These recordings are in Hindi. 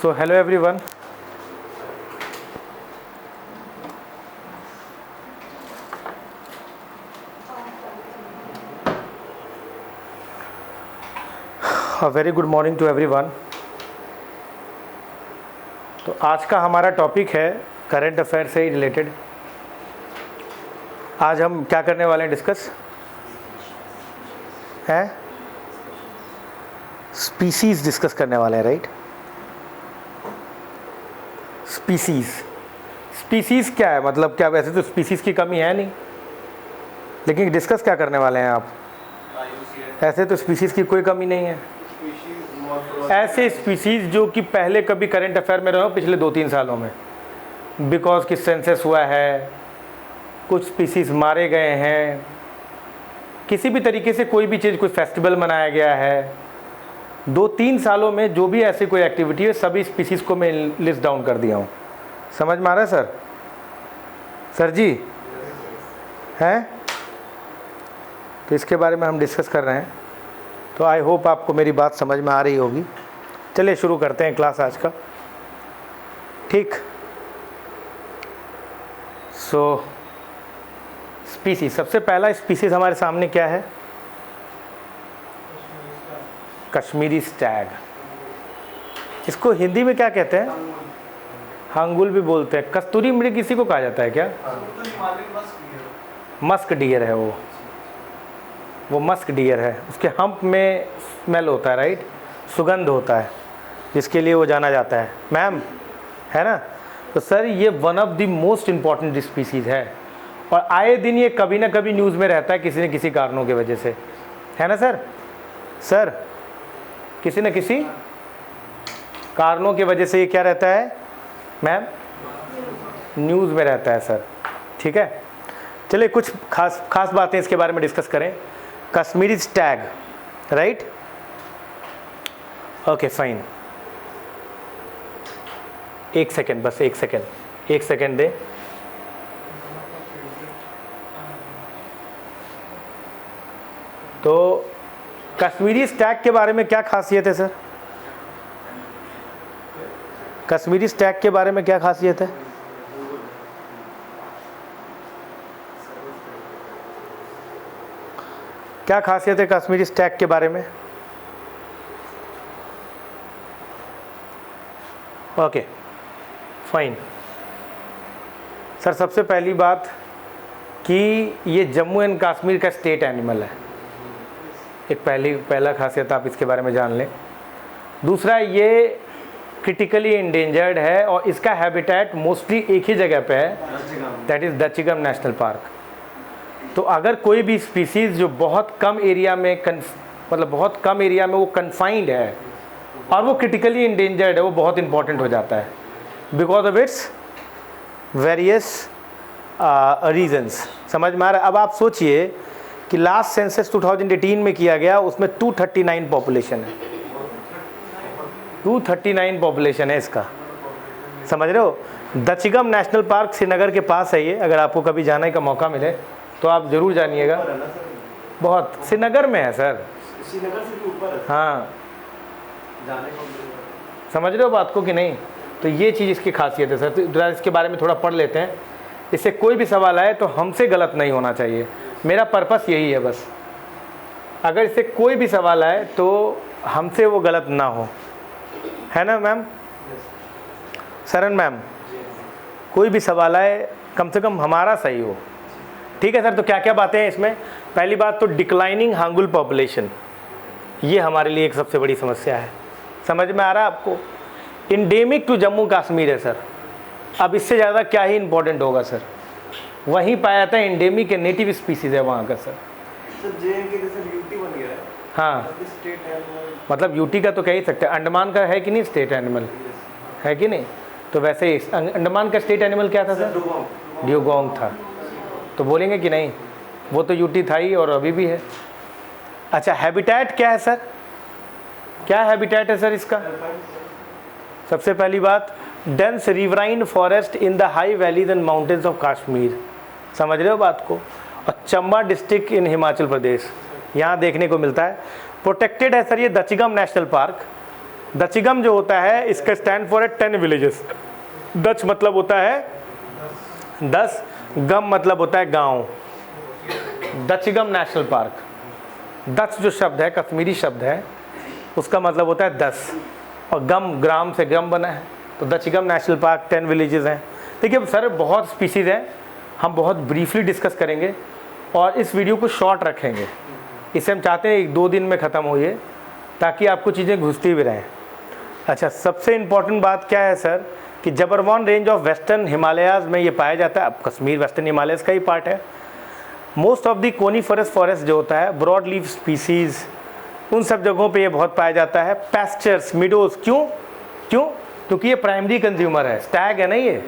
So hello everyone. A very good morning to everyone. तो आज का हमारा टॉपिक है करंट अफेयर से ही रिलेटेड। आज हम क्या करने वाले हैं, डिस्कस है स्पीसीज डिस्कस करने वाले हैं, राइट। स्पीसीज क्या है, मतलब क्या, वैसे तो स्पीसीज की कमी है नहीं, लेकिन डिस्कस क्या करने वाले हैं आप। ऐसे तो स्पीसीज की कोई कमी नहीं है, ऐसे स्पीसीज जो कि पहले कभी करंट अफेयर में रहे हो पिछले 2-3 सालों में, बिकॉज कि सेंसस हुआ है, कुछ स्पीसीज मारे गए हैं, किसी भी तरीके से कोई भी चीज़, कोई फेस्टिवल मनाया गया है, 2-3 सालों में जो भी ऐसी कोई एक्टिविटी है, सभी स्पीसीज़ को मैं लिस्ट डाउन कर दिया हूँ। समझ में आ रहा है सर जी हैं? तो इसके बारे में हम डिस्कस कर रहे हैं, तो आई होप आपको मेरी बात समझ में आ रही होगी। चलिए शुरू करते हैं क्लास आज का, ठीक। सो स्पीसीज, सबसे पहला स्पीसीज हमारे सामने क्या है, कश्मीरी स्टैग। इसको हिंदी में क्या कहते हैं, हंगुल भी बोलते हैं। कस्तूरी मृग किसी को कहा जाता है क्या? मस्क डियर है वो मस्क डियर है। उसके हम्प में स्मेल होता है, राइट, सुगंध होता है, जिसके लिए वो जाना जाता है, मैम, है ना। तो सर ये one of the most important species है, और आए दिन ये कभी ना कभी न्यूज़ में रहता है किसी न किसी कारणों की वजह से, है ना सर किसी न किसी कारणों की वजह से ये क्या रहता है मैम, न्यूज़ में रहता है सर, ठीक है। चलिए कुछ खास बातें इसके बारे में डिस्कस करें। Kashmiri Stag, right, okay fine. एक सेकेंड, बस एक सेकेंड दे। तो कश्मीरी स्टैग के बारे में क्या खासियत है सर? कश्मीरी स्टैग के बारे में क्या खासियत है? क्या खासियत है कश्मीरी स्टैग के बारे में? ओके फाइन सर, सबसे पहली बात कि ये जम्मू एंड कश्मीर का स्टेट एनिमल है, एक पहला खासियत आप इसके बारे में जान लें। दूसरा, ये क्रिटिकली इंडेंजर्ड है और इसका हैबिटेट मोस्टली एक ही जगह पे है, that is Dachigam national park. तो अगर कोई भी स्पीसीज़ जो बहुत कम एरिया में बहुत कम एरिया में वो कन्फाइंड है और वो क्रिटिकली इंडेंजर्ड है, वो बहुत इंपॉर्टेंट हो जाता है because of its various reasons. समझ में आ रहा है? अब आप सोचिए कि लास्ट सेंसस 2018 में किया गया, उसमें 239 पॉपुलेशन है, 239 पॉपुलेशन है इसका, समझ रहे हो। दचिगम नेशनल पार्क श्रीनगर के पास है ये, अगर आपको कभी जाने का मौका मिले तो आप ज़रूर जानिएगा। बहुत श्रीनगर में है सर, श्रीनगर से भी ऊपर है। हाँ, समझ रहे हो बात को कि नहीं? तो ये चीज़ इसकी खासियत है सर। तो इसके बारे में थोड़ा पढ़ लेते हैं, इससे कोई भी सवाल आए तो हमसे गलत नहीं होना चाहिए, मेरा पर्पस यही है बस। अगर इससे कोई भी सवाल आए तो हमसे वो गलत ना हो, है ना मैम, सरन मैम? कोई भी सवाल आए कम से कम हमारा सही हो, ठीक है सर। तो क्या क्या बातें हैं इसमें? पहली बात तो डिक्लाइनिंग हांगुल पॉपुलेशन, ये हमारे लिए एक सबसे बड़ी समस्या है। समझ में आ रहा है आपको? इंडेमिक टू जम्मू कश्मीर है सर, अब इससे ज़्यादा क्या ही इंपॉर्टेंट होगा सर। वहीं पाया जाता है, इंडेमिक नेटिव स्पीसीज है वहाँ का सर। JNK जैसे यूटी बन गया है। हाँ, मतलब यूटी का तो कह ही सकते हैं, अंडमान का है कि नहीं स्टेट एनिमल, है कि नहीं? तो वैसे ही अंडमान का स्टेट एनिमल क्या था सर? ड्यूगोंग था, तो बोलेंगे कि नहीं, वो तो यूटी था ही और अभी भी है। अच्छा, हैबिटेट क्या है सर? क्या हैबिटेट है सर इसका? सबसे पहली बात, dense riverine forest in the high valleys and mountains of Kashmir. समझ रहे हो बात को? और चंबा डिस्ट्रिक्ट इन हिमाचल प्रदेश, यहाँ देखने को मिलता है। प्रोटेक्टेड है सर ये दचिगम नेशनल पार्क, दचिगम जो होता है इसका स्टैंड फॉर है 10 विलेजेस। दच मतलब होता है 10, गम मतलब होता है गांव। दचिगम नेशनल पार्क, दच जो शब्द है कश्मीरी शब्द है उसका मतलब होता है 10 और गम ग्राम से गम बना है, तो दचिगम नेशनल पार्क 10 विलेजेस हैं। देखिए सर बहुत स्पीसीज़ हैं, हम बहुत ब्रीफली डिस्कस करेंगे और इस वीडियो को शॉर्ट रखेंगे। इसे हम चाहते हैं 1-2 दिन में ख़त्म हो ये, ताकि आपको चीज़ें घुसती भी रहें। अच्छा, सबसे इम्पॉर्टेंट बात क्या है सर कि जबरवान रेंज ऑफ वेस्टर्न हिमालयाज़ में ये पाया जाता है। अब कश्मीर वेस्टर्न हिमालयस का ही पार्ट है। Most of the coniferous forest जो होता है, ब्रॉड लीफ स्पीसीज़, उन सब जगहों पे ये बहुत पाया जाता है। पैस्चर्स, मिडोज, क्यों? क्योंकि ये प्राइमरी कंज्यूमर है, स्टैग है ना ये।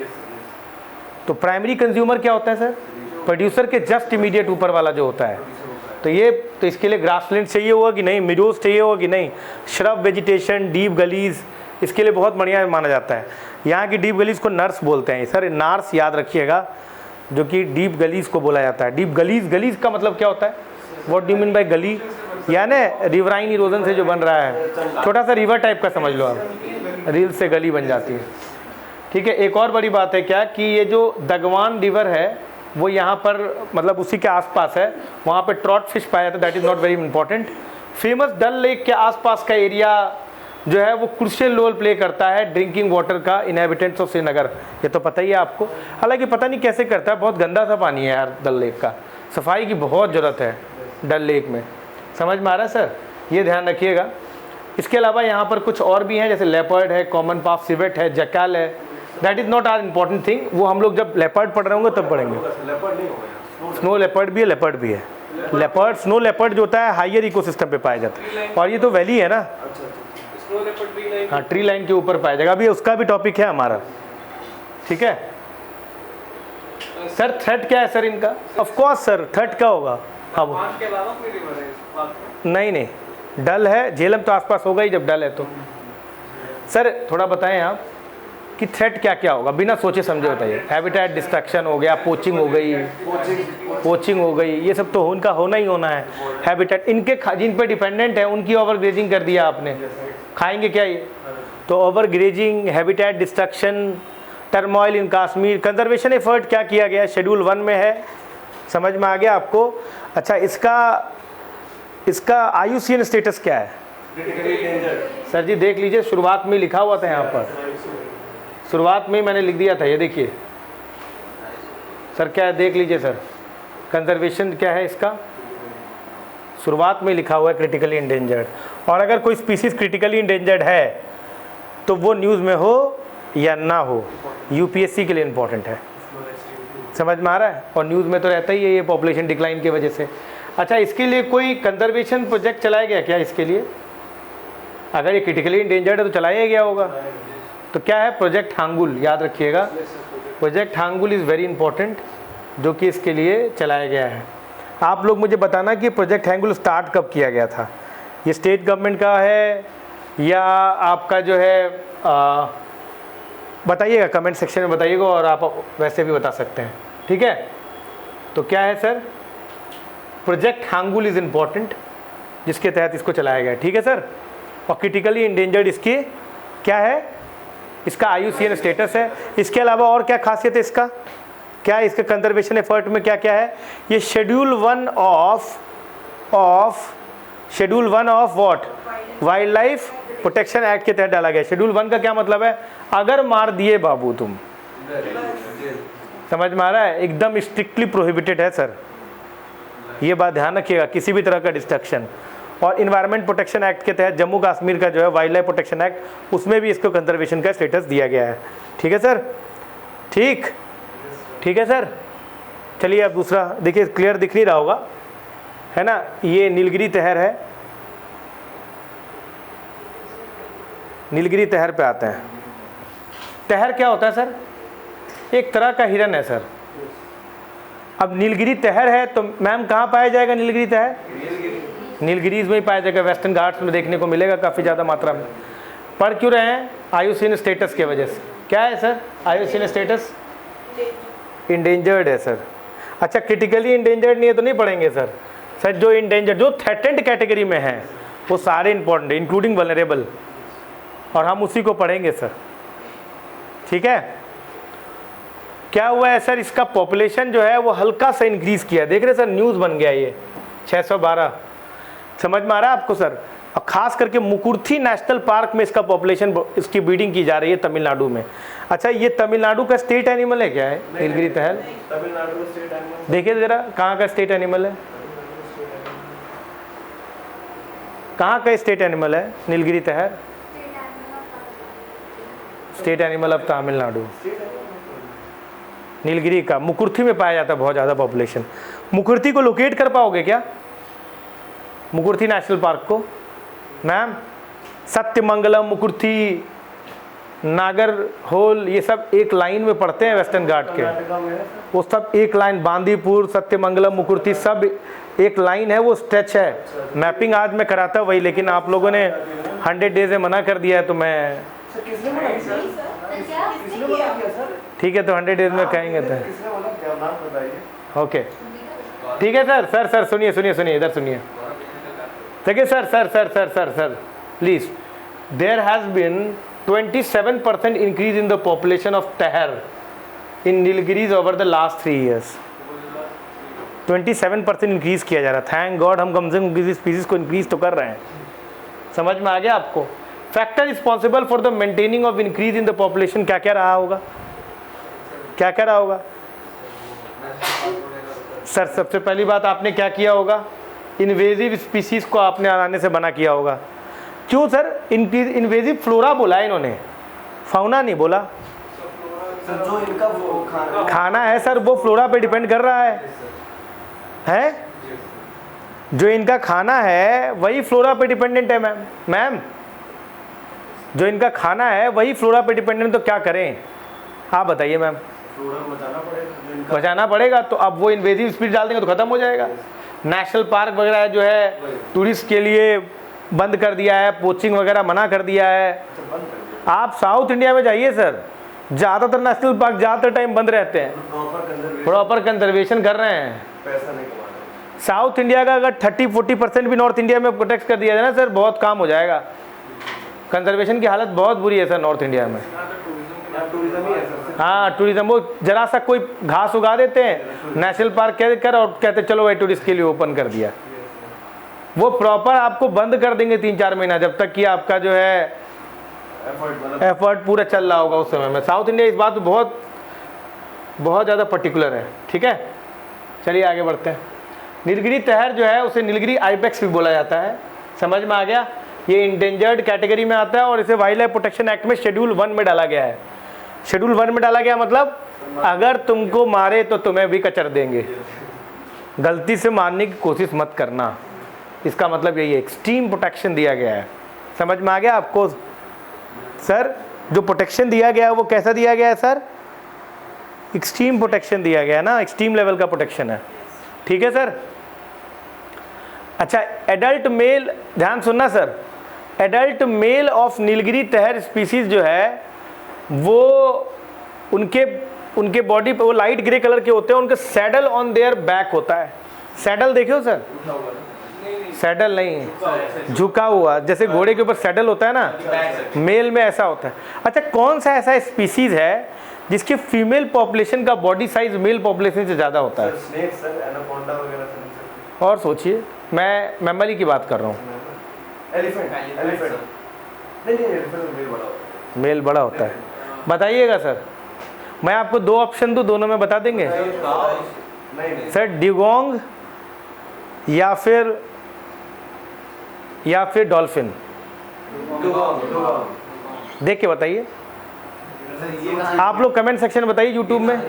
तो प्राइमरी कंज्यूमर क्या होता है सर? प्रोड्यूसर के जस्ट इमीडिएट ऊपर वाला जो होता है। तो इसके लिए ग्रासलैंड चाहिए होगा कि नहीं, मिडोज चाहिए होगा कि नहीं, श्रब वेजिटेशन, डीप गलीज, इसके लिए बहुत बढ़िया माना जाता है। यहाँ की डीप गलीज को नर्स बोलते हैं सर, नार्स याद रखिएगा, जो कि डीप गलीज को बोला जाता है। डीप गलीज, गलीज का मतलब क्या होता है? What do you mean by गली? यानी रिवराइन इरोजन से जो बन रहा है, छोटा सा रिवर टाइप का समझ लो आप, रील से गली बन जाती है। ठीक है, एक और बड़ी बात है क्या कि ये जो दगवान रिवर है वो यहाँ पर मतलब उसी के आसपास है, वहाँ पे ट्रॉट फिश पाया जाता है, that is not very important. Famous Dal lake के आसपास का एरिया जो है वो क्रूशियल रोल प्ले करता है ड्रिंकिंग वाटर का इनहेबिटेंट्स ऑफ श्रीनगर, ये तो पता ही है आपको। हालांकि पता नहीं कैसे करता है, बहुत गंदा सा पानी है यार डल लेक का, सफाई की बहुत ज़रूरत है डल लेक में। समझ में आ रहा है सर? ये ध्यान रखिएगा। इसके अलावा यहाँ पर कुछ और भी हैं, जैसे लेपर्ड है, कॉमन पाफ सिवेट है, जैकल है, that is not our important thing, वो हम लोग जब लेपर्ड पढ़ रहे होंगे तब पढ़ेंगे। स्नो लेपर्ड भी है, लेपर्ड भी है। लेपर्ड, स्नो लेपर्ड जो होता है हाइयर इकोसिस्टम पे पाया जाता है, और ये तो वैली है ना। हाँ, ट्री लाइन के ऊपर पाया जाएगा, अभी उसका भी टॉपिक है हमारा। ठीक है सर, थ्रेट क्या है सर इनका? ऑफ कोर्स सर, थ्रेट क्या होगा? अब नहीं, डल है, झेलम तो आसपास होगा ही जब डल है तो। सर थोड़ा बताएं आप कि थ्रेट क्या क्या होगा, बिना सोचे समझे बताइए। हैबिटेट डिस्ट्रक्शन हो गया, पोचिंग हो गई, ये सब तो उनका होना ही होना है। हैबिटेट इनके जिन पे डिपेंडेंट है उनकी ओवर ग्रेजिंग कर दिया आपने, खाएंगे क्या ये? तो over grazing, habitat destruction, turmoil in Kashmir. Conservation effort क्या किया गया? शेड्यूल 1 में है, समझ में आ गया आपको? अच्छा, इसका IUCN स्टेटस क्या है? सर जी देख लीजिए, शुरुआत में लिखा हुआ था, यहाँ पर शुरुआत में मैंने लिख दिया था, ये देखिए सर, क्या है देख लीजिए सर, कंजर्वेशन क्या है इसका, शुरुआत में लिखा हुआ है क्रिटिकली इंडेंजर्ड। और अगर कोई स्पीसीज क्रिटिकली इंडेंजर्ड है तो वो न्यूज़ में हो या ना हो, UPSC के लिए इंपॉर्टेंट है। समझ में आ रहा है? और न्यूज़ में तो रहता ही है ये पॉपुलेशन डिक्लाइन की वजह से। अच्छा, इसके लिए कोई कंजर्वेशन प्रोजेक्ट चलाया गया क्या? इसके लिए अगर ये क्रिटिकली इंडेंजर्ड है तो चलाया गया होगा। तो क्या है? प्रोजेक्ट हांगुल, याद रखिएगा, project hangul is very important, जो कि इसके लिए चलाया गया है। आप लोग मुझे बताना कि प्रोजेक्ट हांगुल स्टार्ट कब किया गया था? ये स्टेट गवर्नमेंट का है या आपका जो है बताइएगा, कमेंट सेक्शन में बताइएगा, और आप वैसे भी बता सकते हैं। ठीक है, तो क्या है sir? Project hangul is important, जिसके तहत इसको चलाया गया। ठीक है सर, और क्रिटिकली इंडेंजर्ड इसकी क्या है? इसका IUCN स्टेटस है। इसके अलावा और क्या खासियत है इसका? क्या है इसके कंजर्वेशन एफर्ट में क्या क्या है? ये schedule 1 of what? Wild life protection act के तहत डाला गया। शेड्यूल 1 का क्या मतलब है? अगर मार दिए बाबू तुम, समझ में आ रहा है? एकदम स्ट्रिक्टली प्रोहिबिटेड है सर, ये बात ध्यान रखिएगा, किसी भी तरह का डिस्ट्रक्शन। और इन्वायरमेंट प्रोटेक्शन एक्ट के तहत जम्मू कश्मीर का जो है वाइल्ड लाइफ प्रोटेक्शन एक्ट, उसमें भी इसको कंजर्वेशन का स्टेटस दिया गया है। ठीक है सर? ठीक है सर, चलिए अब दूसरा देखिए, क्लियर दिख नहीं रहा होगा है ना, ये नीलगिरी तहर है। नीलगिरी तहर पे आते हैं। तहर क्या होता है सर? एक तरह का हिरन है सर। अब नीलगिरी तहर है तो मैम कहाँ पाया जाएगा नीलगिरी तहर? नीलगिरीज में ही पाया जाएगा, वेस्टर्न घाट्स में देखने को मिलेगा काफ़ी ज़्यादा मात्रा में। पढ़ क्यों रहे हैं? IUCN स्टेटस के वजह से। क्या है सर IUCN स्टेटस? इंडेंजर्ड है सर। अच्छा, क्रिटिकली इंडेंजर्ड नहीं है तो नहीं पढ़ेंगे सर। सर जो इंडेंजर्ड, जो थ्रेटेंड कैटेगरी में है वो सारे इंपॉर्टेंट है, इंक्लूडिंग वल्नरेबल। और हम उसी को पढ़ेंगे सर, ठीक है। क्या हुआ है सर, इसका पॉपुलेशन जो है वो हल्का सा इंक्रीज किया, देख रहे सर न्यूज़ बन गया ये 612, समझ में आ रहा है आपको सर। और खास करके मुकुर्थी नेशनल पार्क में इसका पॉपुलेशन, इसकी ब्रीडिंग की जा रही है तमिलनाडु में। अच्छा, ये तमिलनाडु का स्टेट एनिमल है क्या है नीलगिरी तहर? तमिलनाडु स्टेट एनिमल, देखिए जरा कहाँ का स्टेट एनिमल है, कहाँ का स्टेट एनिमल है नीलगिरी तहर? State animal of Tamil Nadu, Nilgiri का मुकुर्थी में पाया जाता है बहुत ज़्यादा पॉपुलेशन। मुकुर्थी को लोकेट कर पाओगे क्या, मुकुर्थी नेशनल पार्क को? मैम, सत्यमंगलम, मुकुर्थी, नागर होल, ये सब एक लाइन में पड़ते हैं वेस्टर्न घाट के, वो सब एक लाइन, बांदीपुर, सत्यमंगलम, मुकुर्थी सब एक लाइन है, वो स्ट्रेच है। मैपिंग आज मैं कराता वही, लेकिन आप लोगों ने 100 डेज में मना कर दिया है, तो मैं ठीक है, तो 100 डेज में कहेंगे तो ओके, ठीक है सर। सर सर सुनिए सुनिए सुनिए, इधर सुनिए, देखिए sir sir sir sir sir sir please, there has been 27% increase in the population of tahar in Nilgiris over the last 3 years। 27% increase किया जा रहा है। थैंक गॉड हम कम से कम किसी स्पीसीज को इंक्रीज तो कर रहे हैं। समझ में आ गया आपको? Factor responsible for the maintaining of increase in the population क्या क्या रहा होगा, क्या क्या रहा होगा सर? सबसे पहली बात आपने क्या किया होगा, इन्वेजिव स्पीसीज को आपने आने से मना किया होगा। क्यों सर? इन्वेजिव फ्लोरा बोला है इन्होंने, फाउना नहीं बोला। जो इनका खाना है सर वो फ्लोरा पे डिपेंड कर रहा है? जो इनका खाना है वही फ्लोरा पे डिपेंडेंट है मैम। मैम, जो इनका खाना है वही फ्लोरा पे डिपेंडेंट, तो क्या करें आप बताइए मैम? बचाना पड़ेगा, तो अब वो इन्वेजिव स्पीसीज डाल देंगे तो खत्म हो जाएगा। नेशनल पार्क वगैरह जो है टूरिस्ट के लिए बंद कर दिया है, पोचिंग वगैरह मना कर दिया है। आप साउथ इंडिया में जाइए सर, ज़्यादातर नेशनल पार्क ज़्यादातर टाइम बंद रहते हैं, प्रॉपर कंजर्वेशन कर रहे हैं, पैसा नहीं कमा रहे। साउथ इंडिया का अगर 30-40% भी नॉर्थ इंडिया में प्रोटेक्ट कर दिया जाए ना सर, बहुत काम हो जाएगा। कंजर्वेशन की हालत बहुत बुरी है सर नॉर्थ इंडिया में। हाँ, टूरिज्म, वो जरा सा कोई घास उगा देते हैं नेशनल पार्क कह कर, और कहते चलो भाई टूरिस्ट के लिए ओपन कर दिया। वो प्रॉपर आपको बंद कर देंगे 3-4 महीना, जब तक कि आपका जो है एफर्ट पूरा चल रहा होगा उस समय में। साउथ इंडिया इस बात में बहुत बहुत ज़्यादा पर्टिकुलर है, ठीक है। चलिए आगे बढ़ते हैं। नीलगिरी तहर जो है उसे नीलगिरी आइबेक्स भी बोला जाता है, समझ में आ गया? ये इंडेंजर्ड कैटेगरी में आता है और इसे वाइल्ड लाइफ प्रोटेक्शन एक्ट में शेड्यूल 1 में डाला गया है। शेड्यूल 1 में डाला गया मतलब अगर तुमको मारे तो तुम्हें भी कचर देंगे, गलती से मारने की कोशिश मत करना, इसका मतलब यही है। एक्सट्रीम प्रोटेक्शन दिया गया है, समझ में आ गया आपको सर? जो प्रोटेक्शन दिया गया है वो कैसा दिया गया है सर? एक्सट्रीम प्रोटेक्शन दिया गया है ना, एक्सट्रीम लेवल का प्रोटेक्शन है, ठीक है सर। अच्छा, एडल्ट मेल, ध्यान सुनना sir, adult male of Nilgiri तहर स्पीसीज जो है वो उनके बॉडी पे वो लाइट ग्रे कलर के होते हैं, उनका सैडल ऑन देयर बैक होता है। सैडल देखियो सर, सैडल नहीं, झुका हुआ, जैसे घोड़े के ऊपर सैडल होता है ना, मेल में ऐसा होता है। अच्छा, कौन सा ऐसा स्पीसीज है जिसकी फीमेल पॉपुलेशन का बॉडी साइज मेल पॉपुलेशन से ज़्यादा होता है? स्नेक सर, एनाकोंडा वगैरह सर। और सोचिए, मैं मैमली की बात कर रहा हूँ। एलिफेंट, एलिफेंट नहीं, एलिफेंट मेल बड़ा होता है। मेल बड़ा होता है, बताइएगा सर। मैं आपको 2 ऑप्शन दूँ, दोनों में बता देंगे नहीं सर? ड्यूगोंग या फिर डॉल्फिन, देख के बताइए। आप लोग कमेंट सेक्शन में बताइए यूट्यूब में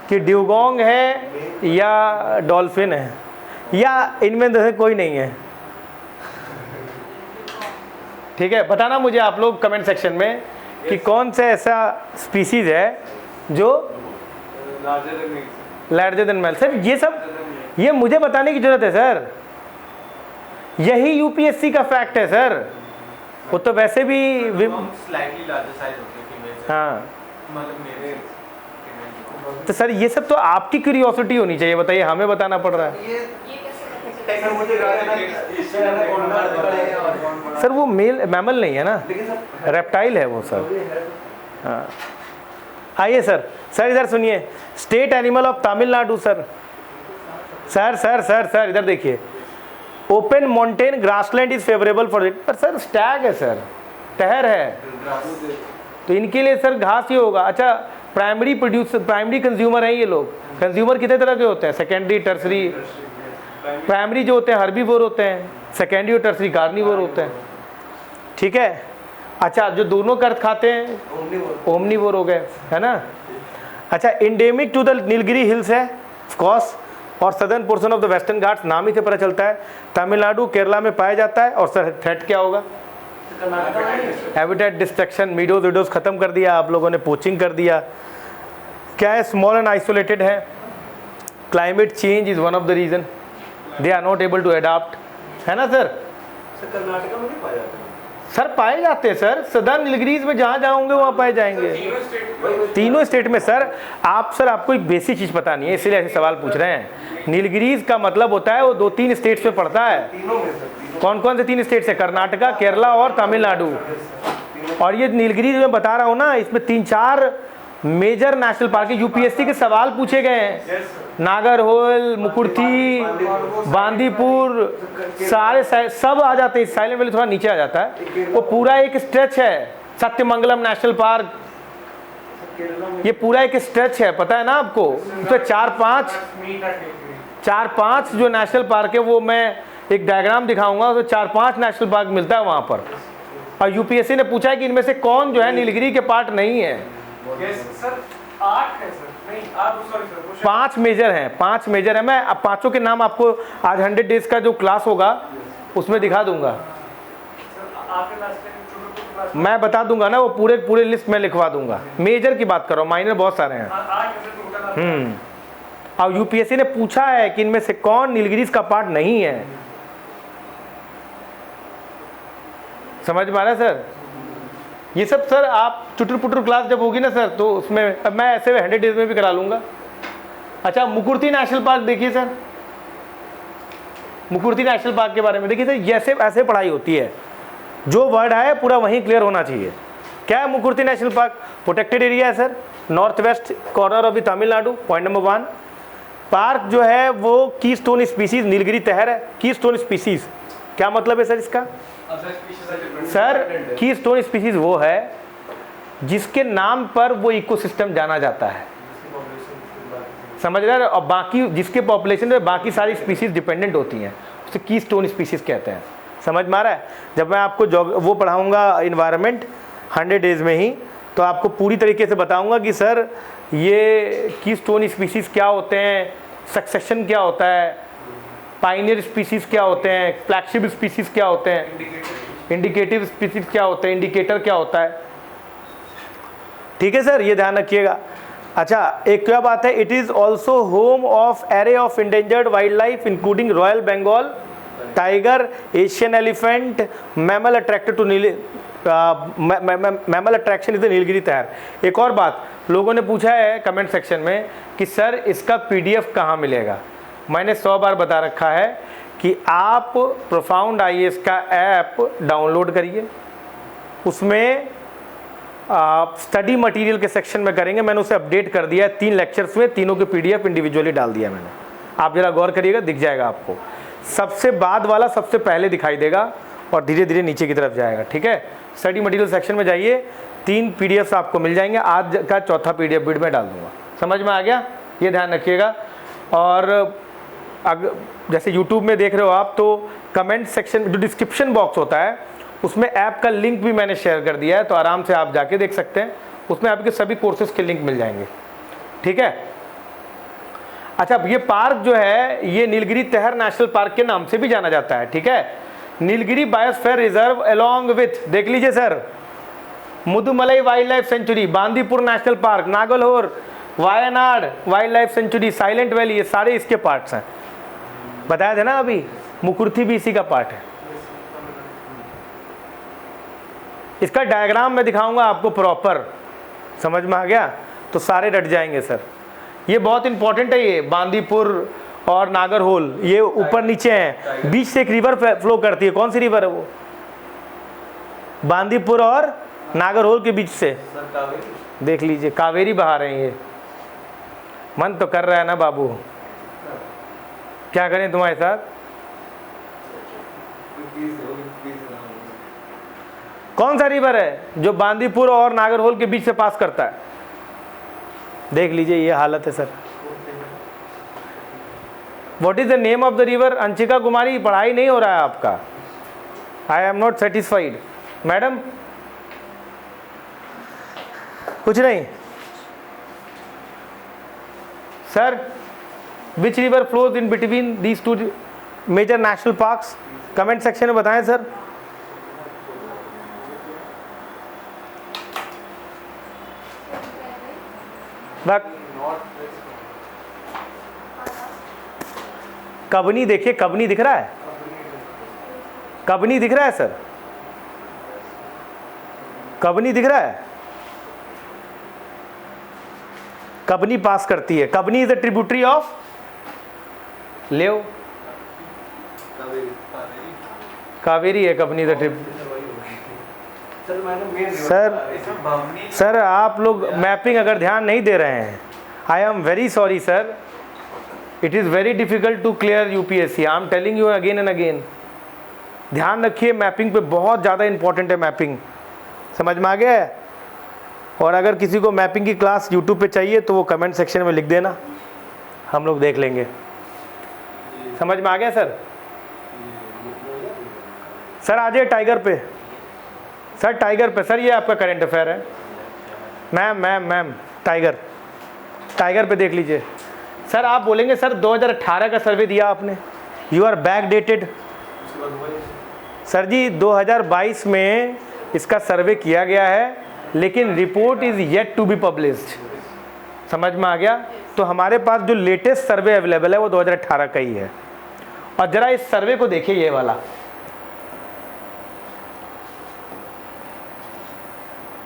कि ड्यूगोंग है या डॉल्फिन है, या इनमें से कोई नहीं है, ठीक है। बताना मुझे आप लोग कमेंट सेक्शन में कि कौन सा ऐसा स्पीसीज है जो लार्जर देन मेल। सर ये सब ये मुझे बताने की जरूरत है सर, यही यूपीएससी का फैक्ट है सर। वो तो वैसे भी स्लाइटली लार्जर साइज होती है फीमेल से। हाँ, मतलब मेरे तो सर ये सब तो आपकी क्यूरियोसिटी होनी चाहिए, बताइए, हमें बताना पड़ रहा है। ये सर मुझे सर वो मेल मैमल नहीं है ना, लेकिन सर रेप्टाइल है वो सर। हाँ आइए सर, सर इधर सुनिए, state animal of Tamil Nadu sir. Sir sir sir sir इधर देखिए, open mountain grassland is favourable for it. पर सर स्टैग है सर, तहर है, तो इनके लिए सर घास ही होगा। अच्छा प्राइमरी प्रोड्यूसर, प्राइमरी कंज्यूमर हैं ये लोग। कंज्यूमर कितने तरह के होते हैं? Secondary, tertiary. प्राइमरी जो होते हैं हर्बीवोर होते हैं, सेकेंडरी और टर्सरी कार्निवोर होते हैं, ठीक है। अच्छा जो दोनों का अर्थ खाते हैं ओमनीवोर हो गए, है ना। अच्छा endemic to the Nilgiri hills है ऑफ कोर्स, और southern portion of the Western Ghats, नाम ही से पता चलता है। तमिलनाडु केरला में पाया जाता है। और सर थ्रेट क्या होगा? हैबिटेट डिस्ट्रक्शन, मीडोज विडोज खत्म कर दिया आप लोगों ने, पोचिंग कर दिया। क्या है? स्मॉल एंड आइसोलेटेड है। Climate change is one of the reason, they are not able to adopt, है ना सर। कर्नाटका में नहीं पाया जाता सर पाए जाते हैं सर, सदर्न नीलगिरीज में जहाँ जहाँ होंगे वहाँ पाए जाएंगे, तीनों स्टेट में सर। आप सर आपको एक बेसिक चीज़ पता नहीं है इसलिए ऐसे सवाल पूछ रहे हैं। नीलगिरीज का मतलब होता है वो 2-3 स्टेट्स में पड़ता है। तीनों में सर, कौन कौन से 3 स्टेट्स है? कर्नाटका, केरला और तमिलनाडु। और ये नीलगिरीज में बता रहा हूँ ना, इसमें 3-4 मेजर नेशनल पार्क है। यूपीएससी के सवाल पूछे गए हैं, नागरहोल, मुकुर्थी, बांदीपुर, सारे सब आ जाते हैं। साइलेंट वैली थोड़ा नीचे आ जाता है, वो पूरा एक स्ट्रेच है। सत्यमंगलम नेशनल पार्क, ये पूरा एक स्ट्रेच है, पता है ना आपको। तो 4-5 जो नेशनल पार्क है वो मैं एक डायग्राम दिखाऊंगा, तो 4-5 नेशनल पार्क मिलता है वहाँ पर। और यूपीएससी ने पूछा है कि इनमें से कौन जो है नीलगिरी के पार्ट नहीं है। सर 8 है सर, नहीं 5 मेजर हैं, 5 मेजर है। मैं अब पांचों के नाम आपको आज 100 डेज का जो क्लास होगा उसमें दिखा दूंगा, मैं बता दूंगा ना, वो पूरे लिस्ट में लिखवा दूंगा। मेजर की बात करो, माइनर बहुत सारे हैं। अब यूपीएससी ने पूछा है कि इनमें से कौन नीलगिरीज का पार्ट नहीं है। समझ में आ रहा है सर? ये सब सर आप चुटर पुटर क्लास जब होगी ना सर, तो उसमें अब मैं ऐसे 100 डेज में भी करा लूँगा। अच्छा मुकुर्थी नेशनल पार्क देखिए सर, मुकुर्थी नेशनल पार्क के बारे में देखिए सर, ऐसे पढ़ाई होती है, जो वर्ड है पूरा वहीं क्लियर होना चाहिए। क्या है Mukurthi national park? Protected area है sir, north west corner of the Tamil Nadu, point number 1। Park जो है वो की स्टोन स्पीसीज नीलगिरी तहर है। की स्टोन स्पीसीज क्या मतलब है सर इसका? सर की स्टोन स्पीसीज वो है जिसके नाम पर वो इकोसिस्टम जाना जाता है, समझ रहे हैं। और बाकी जिसके पॉपुलेशन में बाकी सारी स्पीसीज डिपेंडेंट होती हैं, उसे की स्टोन स्पीसीज कहते हैं। समझ में आ रहा है? जब मैं आपको वो पढ़ाऊंगा इन्वायरमेंट 100 डेज में ही, तो आपको पूरी तरीके से बताऊंगा कि सर ये की स्टोन स्पीसीज क्या होते हैं, सक्सेशन क्या होता है, पाइनियर स्पीसीज क्या होते हैं, फ्लैगशिप स्पीसीज क्या होते हैं, इंडिकेटिव स्पीसीज क्या होते हैं, इंडिकेटर क्या होता है। ठीक है सर, ये ध्यान रखिएगा। अच्छा एक क्या बात है, it is also home of array of endangered wild life including royal Bengal tiger, Asian elephant, mammal attracted to mammal attraction is the Nilgiri tahr. एक और बात लोगों ने पूछा है कमेंट सेक्शन में कि सर इसका पीडीएफ कहाँ मिलेगा। मैंने 100 बार बता रखा है कि आप प्रोफाउंड आईएएस का ऐप डाउनलोड करिए, उसमें आप स्टडी मटेरियल के सेक्शन में करेंगे, मैंने उसे अपडेट कर दिया है। 3 लेक्चर्स में तीनों के पीडीएफ इंडिविजुअली डाल दिया मैंने, आप जरा गौर करिएगा, दिख जाएगा आपको। सबसे बाद वाला सबसे पहले दिखाई देगा और धीरे धीरे नीचे की तरफ जाएगा। ठीक है, स्टडी मटेरियल सेक्शन में जाइए, 3 पीडीएफ आपको मिल जाएंगे। आज का चौथा पीडीएफ वीडियो में डाल दूंगा। समझ में आ गया? ये ध्यान रखिएगा। और अगर जैसे यूट्यूब में देख रहे हो आप, तो कमेंट सेक्शन जो डिस्क्रिप्शन बॉक्स होता है उसमें ऐप का लिंक भी मैंने शेयर कर दिया है, तो आराम से आप जाके देख सकते हैं, उसमें आपके सभी कोर्सेज के लिंक मिल जाएंगे। ठीक है। अच्छा ये पार्क जो है ये नीलगिरी तहर नेशनल पार्क के नाम से भी जाना जाता है। ठीक है, Nilgiri biosphere reserve along with, देख लीजिए sir, Mudumalai wild life sanctuary, Bandipur national park, Nagarhole, Wayanad wild life sanctuary, silent valley, ये सारे इसके पार्ट्स हैं। बताया था ना अभी, मुकुर्थी भी इसी का पार्ट है। इसका डायग्राम मैं दिखाऊंगा आपको प्रॉपर, समझ में आ गया? तो सारे रट जाएंगे सर। ये बहुत इंपॉर्टेंट है, ये बांदीपुर और नागरहोल, ये ऊपर नीचे हैं, बीच से एक रिवर फ्लो करती है। कौन सी रिवर है वो? बांदीपुर और नागरहोल के बीच से। सर कावेरी। देख लीजिए, कावेरी बहा रहे हैं ये। मन तो कर रहा है ना बाबू, क्या करें तुम्हारे साथ? कौन सा रिवर है जो बांदीपुर और नागरहोल के बीच से पास करता है? देख लीजिए, ये हालत है sir. What is the name of the river? Anshika Kumari, पढ़ाई नहीं हो रहा है आपका। I am not satisfied. Madam कुछ नहीं। Sir, which river flows in between these two major national parks? Comment section में बताएं सर। कबनी देखिए, कबनी दिख रहा है? कबनी दिख रहा है सर? कबनी दिख रहा है? कबनी पास करती है। कबनी इज द ट्रिब्यूटरी ऑफ लेव। कावेरी है कबनी द ट्रिब्यूटरी। सर आप लोग मैपिंग अगर ध्यान नहीं दे रहे हैं, I am very sorry sir, it is very difficult to clear UPSC. I am telling you again and again. ध्यान रखिए, मैपिंग पे बहुत ज़्यादा इंपॉर्टेंट है मैपिंग। समझ में आ गया है? और अगर किसी को मैपिंग की क्लास यूट्यूब पे चाहिए तो वो कमेंट सेक्शन में लिख देना, हम लोग देख लेंगे। समझ में आ गया सर? सर आ जाइए टाइगर पे। सर टाइगर पे, सर ये आपका करंट अफेयर है। मैम टाइगर पे देख लीजिए। सर आप बोलेंगे सर 2018 का सर्वे दिया आपने, you are back dated. Sir ji 2022 में इसका सर्वे किया गया है, लेकिन report is yet to be published. समझ में आ गया? तो हमारे पास जो लेटेस्ट सर्वे अवेलेबल है वो 2018 का ही है। और ज़रा इस सर्वे को देखिए, ये वाला।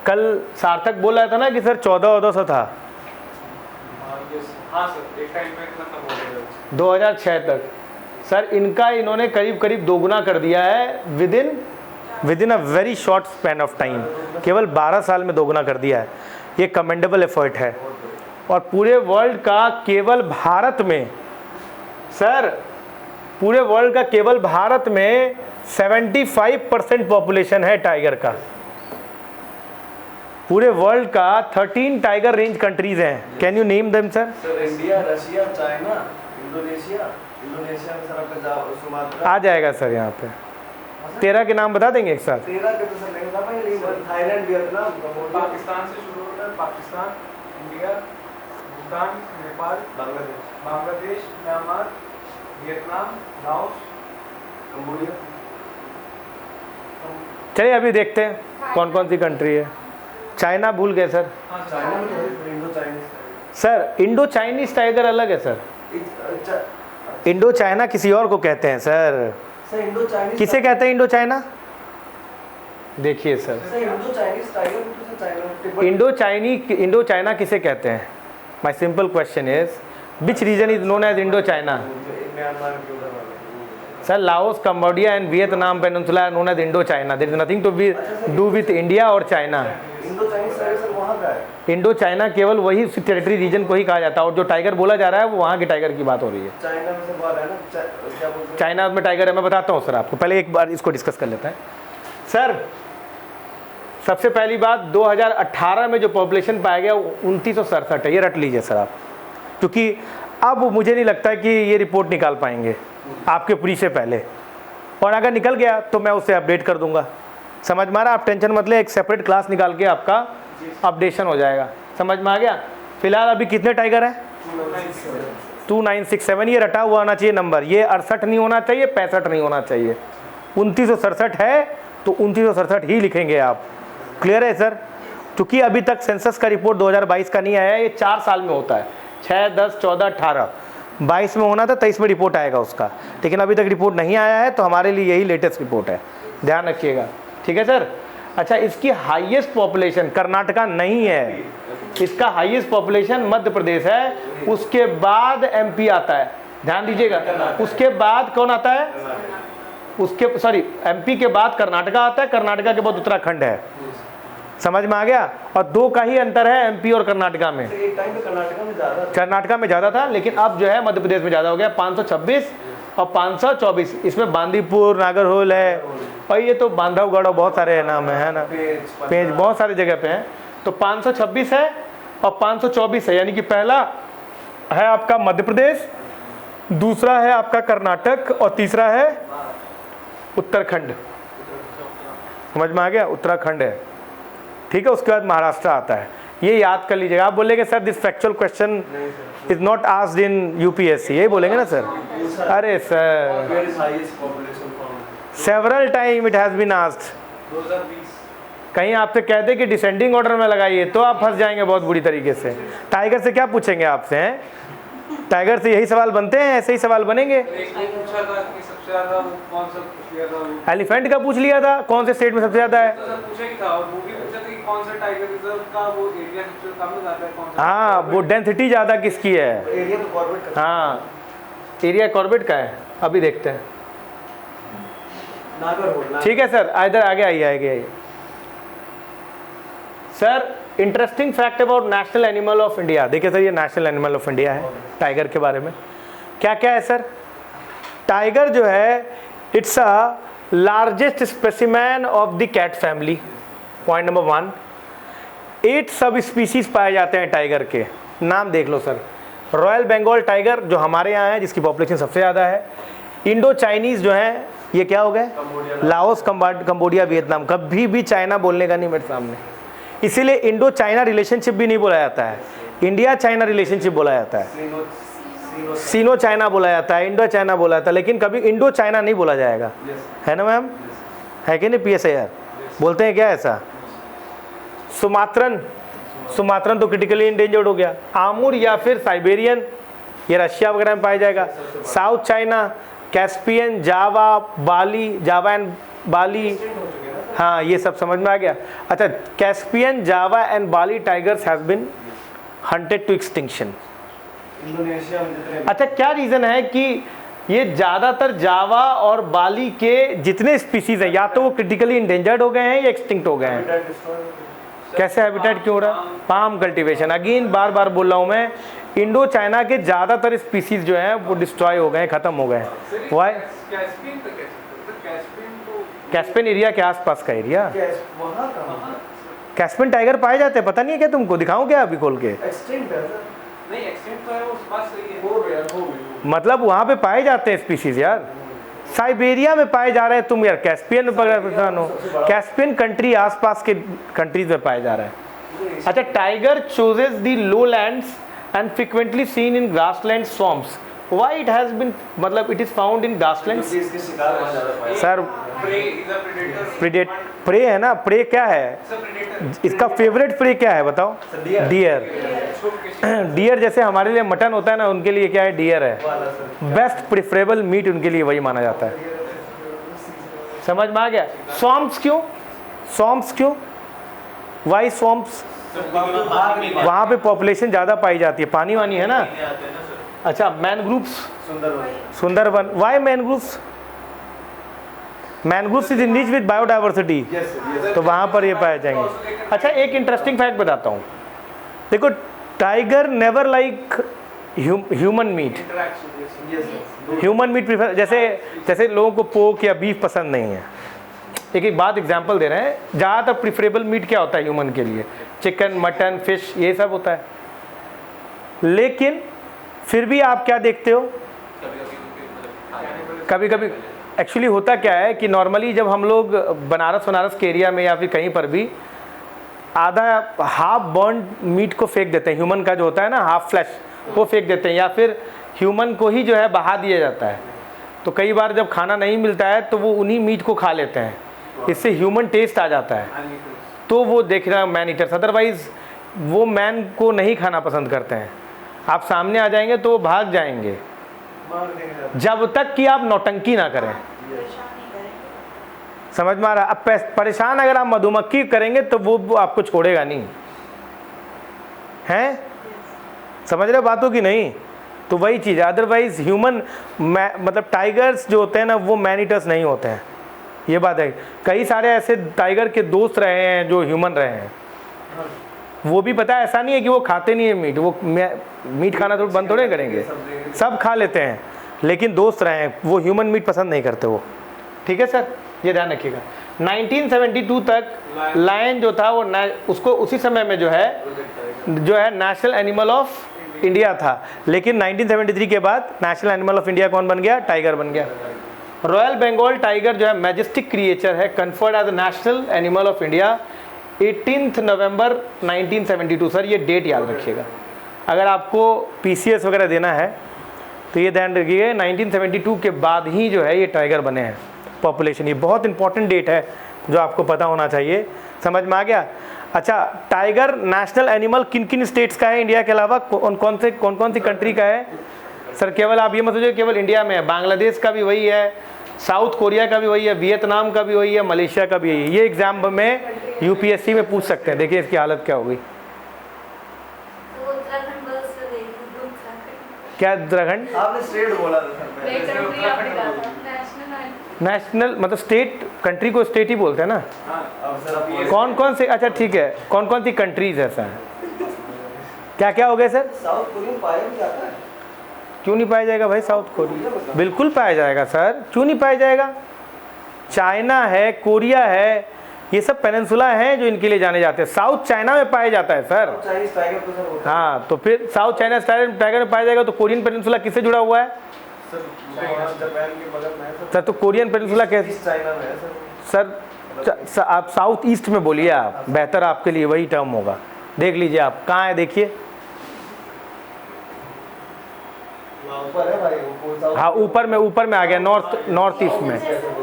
कल सार्थक बोल रहा था ना कि सर 1400 था। हाँ सर, एक टाइम पे खत्म हो गया 2006 तक। सर इनका इन्होंने करीब करीब दोगुना कर दिया है with in a very short span of time. केवल 12 साल में दोगुना कर दिया है। ये कमेंडेबल एफर्ट है। और पूरे वर्ल्ड का केवल भारत में, सर पूरे वर्ल्ड का केवल भारत में 75% पॉपुलेशन है टाइगर का। पूरे वर्ल्ड का 13 टाइगर रेंज कंट्रीज हैं। Can you name them sir? Sir India, Russia, China, Indonesia में सर आपका सुमात्रा आ जाएगा सर यहाँ पे। 13 के नाम बता देंगे एक साथ? 13 के तो सर नहीं बता पाएंगे, लेकिन थाईलैंड, वियतनाम, पाकिस्तान से शुरू होता है। Pakistan, India, Bhutan, Nepal, Bangladesh, Myanmar, Vietnam, Laos, Cambodia. चलिए अभी देखते हैं कौन कौन सी कंट्री है। चाइना भूल गए सर। चाइना में तो Indo Chinese. Sir Indo Chinese tiger अलग है सर। इंडो चाइना किसी और को कहते हैं सर। इंडो चाइनीज किसे कहते हैं इंडो चाइना? देखिए सर, इंडो चाइनीज टाइगर तो चाइना, इंडो चाइना किसे कहते हैं? My simple question is which region is known as Indo China? Myanmar के उधर वाला sir Laos, Cambodia and Vietnam peninsula are known as Indo China. There is nothing to be do with India और चाइना। इंडो चाइनीज सर वहाँ का है। इंडो चाइना केवल वही टेरिटरी रीजन को ही कहा जाता है, और जो टाइगर बोला जा रहा है वो वहाँ के टाइगर की बात हो रही है। चाइना में से बाहर है ना, क्या बोलते हैं? चाइना में टाइगर है, मैं बताता हूँ सर आपको। पहले एक बार इसको डिस्कस कर लेते हैं सर। सबसे पहली बात, 2018 में जो पॉपुलेशन पाया गया 2967 है। ये रट लीजिए सर आप, क्योंकि अब मुझे नहीं लगता कि ये रिपोर्ट निकाल पाएंगे आपके पूरी से पहले, और अगर निकल गया तो मैं उसे अपडेट कर दूंगा। समझ में आ रहा? आप टेंशन मत ले, एक सेपरेट क्लास निकाल के आपका अपडेशन हो जाएगा। समझ में आ गया? फिलहाल अभी कितने टाइगर हैं? 2967। ये रटा हुआ होना चाहिए नंबर, ये 68 नहीं होना चाहिए, 65 नहीं होना चाहिए। 2967 है तो 2967 ही लिखेंगे आप। क्लियर है सर? क्योंकि अभी तक सेंसस का रिपोर्ट 2022 का नहीं आया है, ये 4 साल में होता है। 6, 10, 14, 18, 22 में होना था, 23 में रिपोर्ट आएगा उसका, लेकिन अभी तक रिपोर्ट नहीं आया है, तो हमारे लिए यही लेटेस्ट रिपोर्ट है। ध्यान रखिएगा, ठीक है सर? अच्छा, इसकी हाईएस्ट पॉपुलेशन कर्नाटका नहीं है, इसका हाईएस्ट पॉपुलेशन मध्य प्रदेश है, उसके बाद एमपी आता है। ध्यान दीजिएगा। उसके बाद कौन आता है, उसके सॉरी एमपी के बाद कर्नाटका आता है, कर्नाटका के बाद उत्तराखंड है। समझ में आ गया। और 2 का ही अंतर है एमपी और कर्नाटका में। एक टाइम पे कर्नाटका में ज़्यादा था, लेकिन अब जो है मध्य प्रदेश में ज़्यादा हो गया। 526 और 524, इसमें बांदीपुर, नागरहोल है, और ये तो बांधवगढ़ और बहुत सारे नाम है ना, पेज बहुत सारी जगह पे हैं। तो 526 है और 524 है, यानी कि पहला है आपका मध्य प्रदेश, दूसरा है आपका कर्नाटक और तीसरा है उत्तराखंड। समझ में आ गया, उत्तराखंड है, ठीक है। उसके बाद महाराष्ट्र आता है। ये याद कर लीजिएगा। आप बोलेंगे sir this factual question is not asked in UPSC, यही बोलेंगे ना सर। अरे sir several time it has been asked. 2020 कहीं आपसे कहते कि डिसेंडिंग ऑर्डर में लगाइए तो आप फंस जाएंगे बहुत बुरी तरीके से। टाइगर से क्या पूछेंगे आपसे, हैं? टाइगर से यही सवाल बनते हैं, ऐसे ही सवाल बनेंगे। एक ने पूछा था कि सबसे ज्यादा वो कौन सा पूछ लिया था वो, एलिफेंट का पूछ लिया था, कौन से स्टेट में सबसे ज्यादा है। तो सर पूछा ही था। और वो भी पूछा था कि कौन सा टाइगर रिजर्व का वो एरिया सबसे कम में जाता है, कौन सा। हाँ, वो डेंसिटी ज़्यादा किसकी है। एरिया तो कॉर्बेट का, हाँ, एरिया कॉर्बेट का है। अभी देखते हैं, नागरहोल। ठीक है सर। इधर आगे आइए। Sir interesting fact about national animal of India. देखिए सर, ये नेशनल एनिमल ऑफ इंडिया है। टाइगर के बारे में क्या क्या है सर। टाइगर जो है it's a largest specimen of the cat family, point number 1। 8 sub species पाए जाते हैं टाइगर के। नाम देख लो सर। रॉयल बंगाल टाइगर जो हमारे यहाँ है, जिसकी पॉपुलेशन सबसे ज़्यादा है। इंडो चाइनीज़ जो है, ये क्या हो गए, लाओस, कंबोडिया, वियतनाम। कभी भी चाइना बोलने का नहीं मेरे सामने, इसीलिए इंडो चाइना रिलेशनशिप भी नहीं बोला जाता है, इंडिया चाइना रिलेशनशिप बोला जाता है। सीनो चाइना बोला जाता है, इंडो चाइना बोला जाता है, लेकिन कभी इंडो चाइना नहीं बोला जाएगा, है ना मैम, है कि नहीं। PSIR बोलते हैं क्या ऐसा। सुमात्रन तो क्रिटिकली इंडेंजर्ड हो गया। आमूर या फिर साइबेरियन, ये रशिया वगैरह में पाया जाएगा। South China, Caspian, Java, Bali, Java and Bali, हाँ ये सब समझ में आ गया। अच्छा, Caspian, Java and Bali tigers have been hunted to extinction. Indonesia में जितने, अच्छा, क्या रीज़न है कि ये ज़्यादातर जावा और बाली के जितने स्पीसीज हैं, या तो वो क्रिटिकली इंडेंजर्ड हो गए हैं या एक्सटिंक्ट हो गए हैं। कैसे हैबिटेट क्यों हो रहा है। पाम कल्टीवेशन, अगेन बार बार बोल रहा हूँ मैं, इंडो चाइना के ज़्यादातर स्पीसीज जो हैं वो डिस्ट्रॉय हो गए, ख़त्म हो गए। वाई, कैस्पियन एरिया के आसपास का एरिया, कैस्पियन टाइगर पाए जाते हैं। पता नहीं है क्या तुमको, दिखाऊं क्या अभी खोल के। एक्सटिंक्ट है सर, नहीं एक्सटिंक्ट तो है, उस पास सही है, हो गया। मतलब वहाँ पे पाए जाते हैं स्पीसीज यार, साइबेरिया में पाए जा रहे हैं तुम यार, कैस्पियन में परेशान हो, कैस्पियन कंट्री आसपास के कंट्रीज में पाए जा रहे हैं। अच्छा, tiger chooses the lowlands and frequently seen in grassland swamps. Why it has been, मतलब it is found in grasslands? इसके शिकार वहाँ ज़्यादा पाए। सर प्रे है ना, प्रे क्या है इसका, फेवरेट प्रे क्या है बताओ। डियर। डियर जैसे हमारे लिए मटन होता है ना, उनके लिए क्या है, डियर है। बेस्ट प्रेफरेबल मीट उनके लिए वही माना जाता है। समझ में आ गया। स्वॉम्प्स क्यों, स्वॉम्प्स क्यों, वाई स्वॉम्प्स, वहाँ पे पॉपुलेशन ज़्यादा पाई जाती है, पानी वानी है ना। अच्छा, mangroves, Sundarban, why mangroves, mangroves is enrich with biodiversity, तो वहाँ पर ये पाए जाएंगे। अच्छा, एक इंटरेस्टिंग फैक्ट बताता हूँ, देखो tiger never like human meat, human meat prefer, जैसे लोगों को पोक या बीफ पसंद नहीं है। एक बात एग्जांपल दे रहे हैं, ज़्यादातर प्रीफरेबल मीट क्या होता है ह्यूमन के लिए, चिकन, मटन, फिश, ये सब होता है। लेकिन फिर भी आप क्या देखते हो, कभी कभी एक्चुअली होता क्या है कि नॉर्मली जब हम लोग बनारस के एरिया में या फिर कहीं पर भी आधा हाफ बर्न मीट को फेंक देते हैं, ह्यूमन का जो होता है ना हाफ फ्लैश, वो फेंक देते हैं, या फिर ह्यूमन को ही जो है बहा दिया जाता है। तो कई बार जब खाना नहीं मिलता है तो वो उन्हीं मीट को खा लेते हैं, इससे ह्यूमन टेस्ट आ जाता है, तो वो देख रहे हैं मैन ईटर्स। अदरवाइज वो मैन को नहीं खाना पसंद करते हैं, आप सामने आ जाएंगे तो वो भाग जाएंगे, जब तक कि आप नौटंकी ना करें। समझ में आ रहा है। अब परेशान अगर आप मधुमक्खी करेंगे तो वो आपको छोड़ेगा नहीं, हैं, समझ रहे बातों की नहीं। तो वही चीज़ है। अदरवाइज ह्यूमन मतलब टाइगर्स जो होते हैं ना वो मैन ईटर्स नहीं होते हैं, ये बात है। कई सारे ऐसे टाइगर के दोस्त रहे हैं जो ह्यूमन रहे हैं, वो भी पता है, ऐसा नहीं है कि वो खाते नहीं है मीट, वो मीट खाना तो बंद थोड़े करेंगे, सब खा लेते हैं, लेकिन दोस्त रहे हैं, वो ह्यूमन मीट पसंद नहीं करते वो। ठीक है सर, ये ध्यान रखिएगा। 1972 तक लायन जो था वो उसको उसी समय में जो है नेशनल एनिमल ऑफ इंडिया था, लेकिन 1973 के बाद नेशनल एनिमल ऑफ इंडिया कौन बन गया? टाइगर बन गया। रॉयल बंगाल टाइगर जो है मैजेस्टिक क्रिएचर है, conferred as national animal of India 18 November 1972। Sir ये डेट याद रखिएगा, अगर आपको PCS वगैरह देना है तो ये ध्यान रखिए 1972 के बाद ही जो है ये टाइगर बने हैं पॉपुलेशन। ये बहुत इंपॉर्टेंट डेट है जो आपको पता होना चाहिए। समझ में आ गया? अच्छा, टाइगर नेशनल एनिमल किन किन स्टेट्स का है इंडिया के अलावा? कौन कौन सी कंट्री का है? सर केवल आप ये मत सोचिए केवल इंडिया में है, बांग्लादेश का भी वही है, साउथ कोरिया का भी वही है, वियतनाम का भी वही है, मलेशिया का भी यही है। ये एग्जाम में UPSC में पूछ सकते हैं। देखिए इसकी हालत क्या होगी। क्या उत्तराखंड? आपने स्टेट बोला था नेशनल मतलब स्टेट, कंट्री को स्टेट ही बोलते हैं ना। कौन कौन से, अच्छा ठीक है, कौन कौन सी कंट्रीज ऐसा है? क्या क्या हो गया सर? साउथ कोरिया पाया नहीं जाता है। क्यों नहीं पाया जाएगा भाई? साउथ कोरिया बिल्कुल पाया जाएगा सर, क्यों नहीं पाया जाएगा? चाइना है, कोरिया है, ये सब पेनिनसुला हैं जो इनके लिए जाने जाते हैं। साउथ चाइना में पाया जाता है सर। चाइनीज टाइगर तो सर होता है। हाँ, तो फिर साउथ चाइना टाइगर में पाया जाएगा, तो कोरियन पेनिनसुला किससे जुड़ा हुआ है? सर जापान के बगल में है सर तो कोरियन पेनिनसुला कैसे? चाइना में है सर। आप साउथ ईस्ट में बोलिए, आप बेहतर आपके लिए वही टर्म होगा। देख लीजिए आप कहाँ है, देखिए। ऊपर है भाई, हाँ ऊपर में आ गया, नॉर्थ ईस्ट में।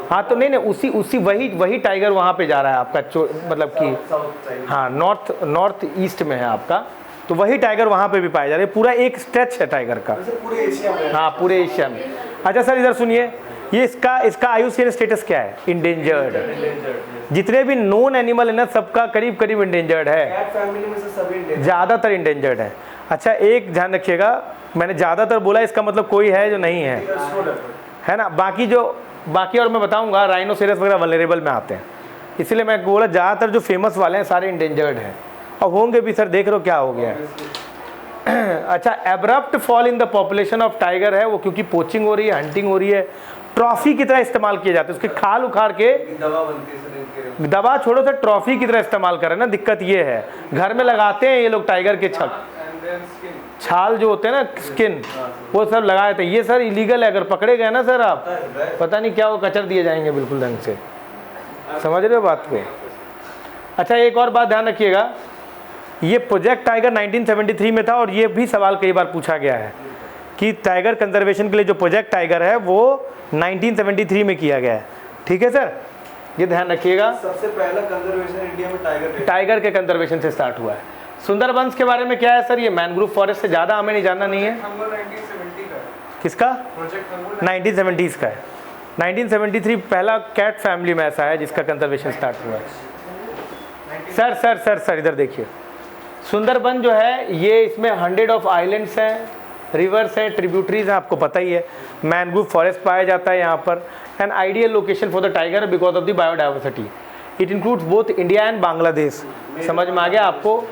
हाँ तो नहीं उसी वही टाइगर वहाँ पे जा रहा है आपका, मतलब कि हाँ नॉर्थ ईस्ट में है आपका, तो वही टाइगर वहाँ पे भी पाया जा रहा है। पूरा एक स्ट्रेच है टाइगर का, पूरे एशिया में। हाँ पूरे एशिया में। अच्छा सर इधर सुनिए, ये इसका IUCN स्टेटस क्या है? इंडेंजर्ड। जितने भी नोन एनिमल है ना सबका करीब करीब इंडेंजर्ड है, कैट फैमिली में से सभी इंडेंजर्ड, ज़्यादातर इंडेंजर्ड है। अच्छा एक ध्यान रखिएगा, मैंने ज़्यादातर बोला, इसका मतलब कोई है जो नहीं है ना। बाकी और मैं बताऊंगा, राइनोसेरस वगैरह वल्नरेबल में आते हैं, इसलिए मैं बोला ज़्यादातर जो फेमस वाले हैं सारे इंडेंजर्ड हैं, और होंगे भी सर। देख रहे हो क्या हो गया है। अच्छा, abrupt fall in the population of tiger है वो क्योंकि पोचिंग हो रही है, हंटिंग हो रही है, ट्रॉफी की तरह इस्तेमाल किए जाते हैं। उसके खाल उखाड़ के दवा बनती है सर इनके। दवा छोड़ो सर, ट्रॉफी की तरह इस्तेमाल करें ना। दिक्कत ये है, घर में लगाते हैं ये लोग टाइगर के छाल जो होते हैं ना, स्किन, वो सब लगाए थे। ये सर इलीगल है, अगर पकड़े गए ना सर आप, पता नहीं क्या वो कचर दिए जाएंगे बिल्कुल ढंग से। समझ रहे हो बात को? अच्छा एक और बात ध्यान रखिएगा, ये प्रोजेक्ट टाइगर 1973 में था, और ये भी सवाल कई बार पूछा गया है कि टाइगर कंजर्वेशन के लिए जो प्रोजेक्ट टाइगर है वो 1973 में किया गया है। ठीक है सर, ये ध्यान रखिएगा। सबसे पहला कंजर्वेशन इंडिया में टाइगर के कंजर्वेशन से स्टार्ट हुआ है। सुंदरबंस के बारे में क्या है सर? ये मैनग्रोव फॉरेस्ट से ज़्यादा हमें नहीं जानना नहीं है। 1970 का किसका? प्रोजेक्ट 1970s का है। 1973 पहला कैट फैमिली में ऐसा है जिसका कंजर्वेशन स्टार्ट हुआ है। सर इधर देखिए, सुंदरबन जो है ये, इसमें 100 ऑफ आइलैंड्स हैं, रिवर्स हैं, ट्रिब्यूटरीज हैं, आपको पता ही है। मैनग्रोव फॉरेस्ट पाया जाता है यहाँ पर। An ideal location for the tiger because of the biodiversity. It includes both India and Bangladesh. समझ में आ गया आपको?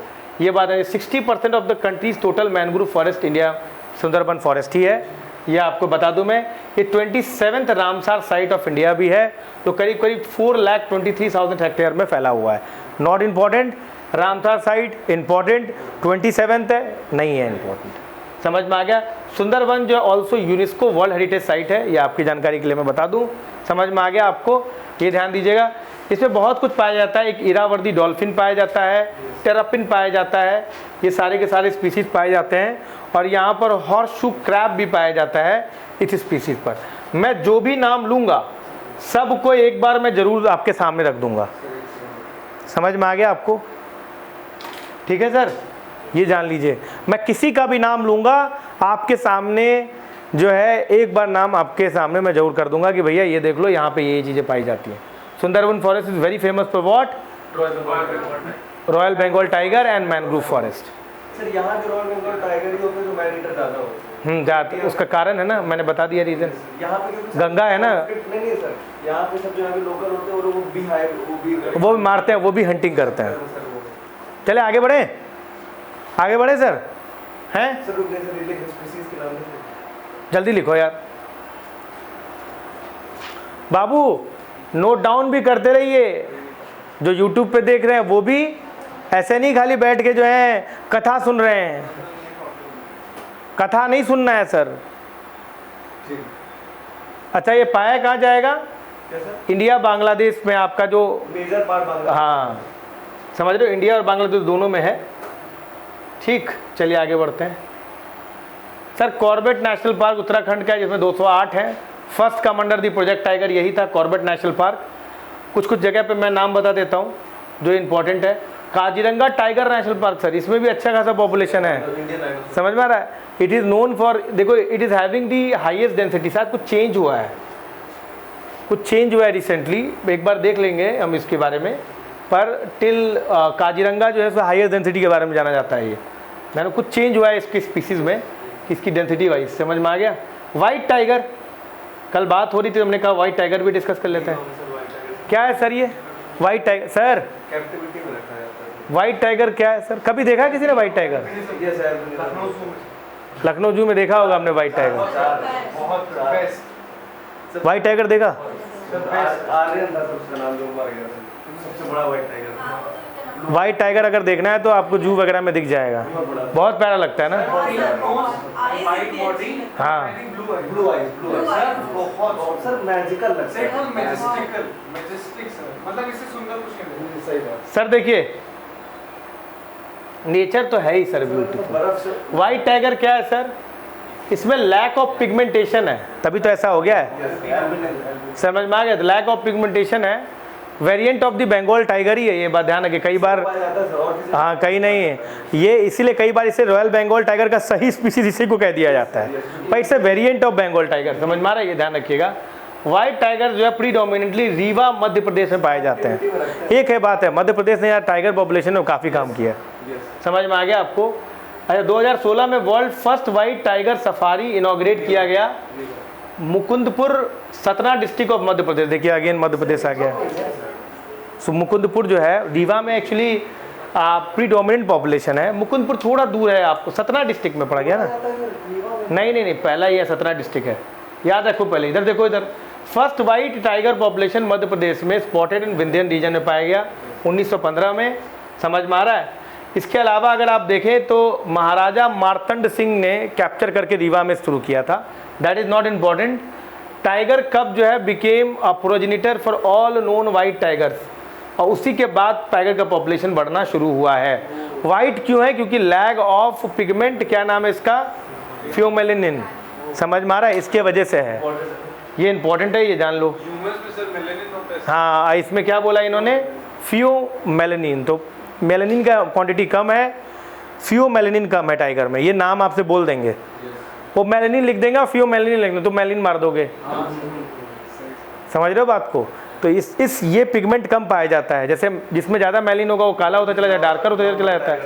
ये बात है। 60% of the country's total mangrove forest India Sundarban forest ही है, यह आपको बता दूं मैं। ये 27th Ramsar site of India भी है, तो करीब करीब 4,23,000 हेक्टेयर में फैला हुआ है। Not important, Ramsar site important, 27th है, नहीं है इम्पॉर्टेंट। समझ में आ गया? सुंदरबन जो also UNESCO world heritage site है, ये आपकी जानकारी के लिए मैं बता दूं। समझ में आ गया आपको? ये ध्यान दीजिएगा। इसमें बहुत कुछ पाया जाता है। एक इरावदी डॉल्फिन पाया जाता है, टेरापिन पाया जाता है, ये सारे के सारे स्पीसीज पाए जाते हैं। और यहाँ पर हॉर्सशू क्रैब भी पाया जाता है इस स्पीसीज पर। मैं जो भी नाम लूँगा सबको एक बार मैं ज़रूर आपके सामने रख दूँगा। समझ में आ गया आपको? ठीक है सर, ये जान लीजिए, मैं किसी का भी नाम लूँगा आपके सामने जो है, एक बार नाम आपके सामने मैं जरूर कर दूंगा कि भैया ये देख लो, यहाँ पे ये चीज़ें पाई जाती हैं। Sundarban forest is very famous for what? Royal Bengal tiger and mangrove forest. Sir यहाँ के रॉयल बंगाल टाइगर ही होते हैं जो मैन ईटर ज़्यादा होते हैं। जात उसका कारण है ना, मैंने बता दिया रीज़न। यहाँ पे क्योंकि गंगा है ना, नहीं सर, यहाँ पे सब जो यहाँ के लोकल होते हैं वो भी मारते हैं, वो भी हंटिंग करते हैं। चले आगे बढ़े, आगे बढ़े सर, हैं सर रुक जाइए सर, ये स्पीशीज के नाम से जल्दी लिखो यार बाबू, नोट डाउन भी करते रहिए। जो यूट्यूब पे देख रहे हैं वो भी ऐसे नहीं खाली बैठ के जो है कथा सुन रहे हैं, कथा नहीं सुनना है सर। अच्छा ये पाया कहाँ जाएगा? इंडिया बांग्लादेश में आपका जो मेजर पार्ट बांग्लादेश, हाँ समझ रहे हो, इंडिया और बांग्लादेश दोनों में है। ठीक, चलिए आगे बढ़ते हैं sir. Corbett national park Uttarakhand का है, जिसमें 208 है। First come under the project tiger यही था, कॉर्बेट नेशनल पार्क। कुछ जगह पे मैं नाम बता देता हूँ जो इम्पोर्टेंट है। Kaziranga tiger national park sir, इसमें भी अच्छा खासा पॉपुलेशन है, समझ में आ रहा है। इट इज़ नोन फॉर, देखो it is having the highest density. शायद कुछ चेंज हुआ है, कुछ चेंज हुआ है रिसेंटली, एक बार देख लेंगे हम इसके बारे में। पर टिल काजीरंगा जो है उसमें हाईएस्ट डेंसिटी के बारे में जाना जाता है। ये मैंने कुछ चेंज हुआ है इसकी स्पीसीज़ में, इसकी डेंसिटी वाइज, समझ में आ गया। वाइट टाइगर, कल बात हो रही थी, हमने कहा वाइट टाइगर भी डिस्कस कर लेते हैं। क्या है सर ये वाइट टाइगर? सर कैप्टिविटी में रखा जाता है। वाइट टाइगर क्या है सर? कभी देखा है किसी ने वाइट टाइगर? लखनऊ जू में देखा होगा हमने वाइट टाइगर। बहुत बेस्ट वाइट टाइगर देखा? आर्यन था उसका नाम, जो मर गया सबसे बड़ा वाइट टाइगर। वाइट टाइगर अगर देखना है तो आपको जू वगैरह में दिख जाएगा, बहुत प्यारा लगता है ना। वाइट बॉडी, हाँ ब्लू आईज बहुत सर मैजिकल लगता है, मैजेस्टिक सर, मतलब इससे सुंदर कुछ नहीं। सही बात सर। देखिए नेचर तो है ही सर ब्यूटीफुल। वाइट टाइगर क्या है सर? इसमें लैक ऑफ पिगमेंटेशन है, तभी तो ऐसा हो गया है, समझ में आ गया। लैक ऑफ पिगमेंटेशन है, variant of the Bengal tiger ही है, ये बात ध्यान रखिए। कई बार हाँ कहीं नहीं है ये, इसीलिए कई बार इसे रॉयल बंगाल टाइगर का सही स्पीसीज इसी को कह दिया जाता है, पर it's a variant of Bengal tiger, समझ में आ रहा है, ये ध्यान रखिएगा। व्हाइट टाइगर जो है प्रीडोमिनेटली रीवा मध्य प्रदेश में पाए जाते हैं। एक है बात है, मध्य प्रदेश ने यार टाइगर पॉपुलेशन में काफ़ी काम किया है, समझ में आ गया आपको। अच्छा 2016 में world first white tiger safari inaugurate किया गया मुकुंदपुर, सतना डिस्ट्रिक्ट ऑफ मध्य प्रदेश। देखिए अगेन मध्य प्रदेश आ गया। सो मुकुंदपुर जो है रीवा में एक्चुअली प्रीडोमिनेंट पॉपुलेशन है। मुकुंदपुर थोड़ा दूर है, आपको सतना डिस्ट्रिक्ट में पड़ गया ना। नहीं, पहला ही है, सतना डिस्ट्रिक्ट है, याद रखो। पहले इधर देखो, इधर first white tiger population Madhya Pradesh में स्पॉटेड इन विंध्यन रीजन में पाया गया 1915 में, समझ में आ रहा है। इसके अलावा अगर आप देखें तो महाराजा मार्तंड सिंह ने कैप्चर करके रीवा में शुरू किया था। That is not important. Tiger कब जो है became a progenitor for all known white tigers, और उसी के बाद टाइगर का पॉपुलेशन बढ़ना शुरू हुआ है। वाइट क्यों है? क्योंकि लैग ऑफ पिगमेंट, क्या नाम है इसका, फ्यूमेलिनिन, समझ में आ रहा है, इसके वजह से है। ये इंपॉर्टेंट है, ये जान लो। हाँ इसमें क्या बोला इन्होंने, फ्यूमेलिनिन, तो मेलानिन का क्वांटिटी कम है, फ्यूमेलिनिन कम है टाइगर में, ये नाम आपसे बोल देंगे। वो मेलानिन लिख देंगे और फ्यूमेलिनिन लिख देंगे तो मेलानिन मार दोगे, समझ रहे हो बात को। तो इस ये पिगमेंट कम पाया जाता है, जैसे जिसमें ज़्यादा मेलानिन होगा वो काला होता चला जाता है, डार्कर होता चला जाता है,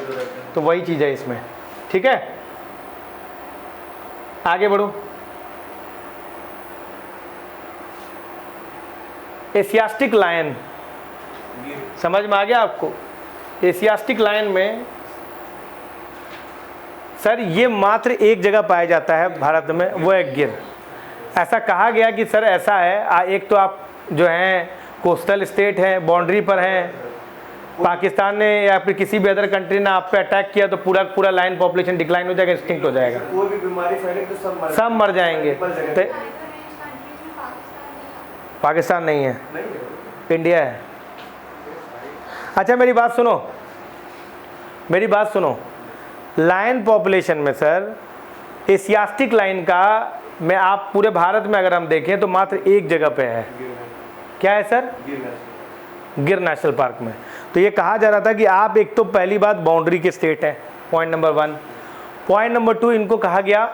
तो वही चीज़ है इसमें, ठीक है। आगे बढ़ो। एशियाटिक लायन, समझ में आ गया आपको। एशियाटिक लायन में सर ये मात्र एक जगह पाया जाता है भारत में, वो है गिर। ऐसा कहा गया कि सर ऐसा है, एक तो आप जो हैं कोस्टल स्टेट हैं, बाउंड्री पर हैं, पाकिस्तान ने या फिर किसी भी अदर कंट्री ने आप पे अटैक किया तो पूरा लाइन पॉपुलेशन डिक्लाइन हो जाएगा, एक्सटिंक्ट हो जाएगा, कोई भी बीमारी फैले तो सब मर जाएंगे। तो पाकिस्तान नहीं है, इंडिया है। अच्छा मेरी बात सुनो, लायन पॉपुलेशन में सर एशियाटिक लायन का में आप पूरे भारत में अगर हम देखें तो मात्र एक जगह पे है, क्या है सर, गिर नेशनल पार्क में। तो ये कहा जा रहा था कि आप एक तो पहली बात बाउंड्री के स्टेट है, पॉइंट नंबर 1। पॉइंट नंबर 2, इनको कहा गया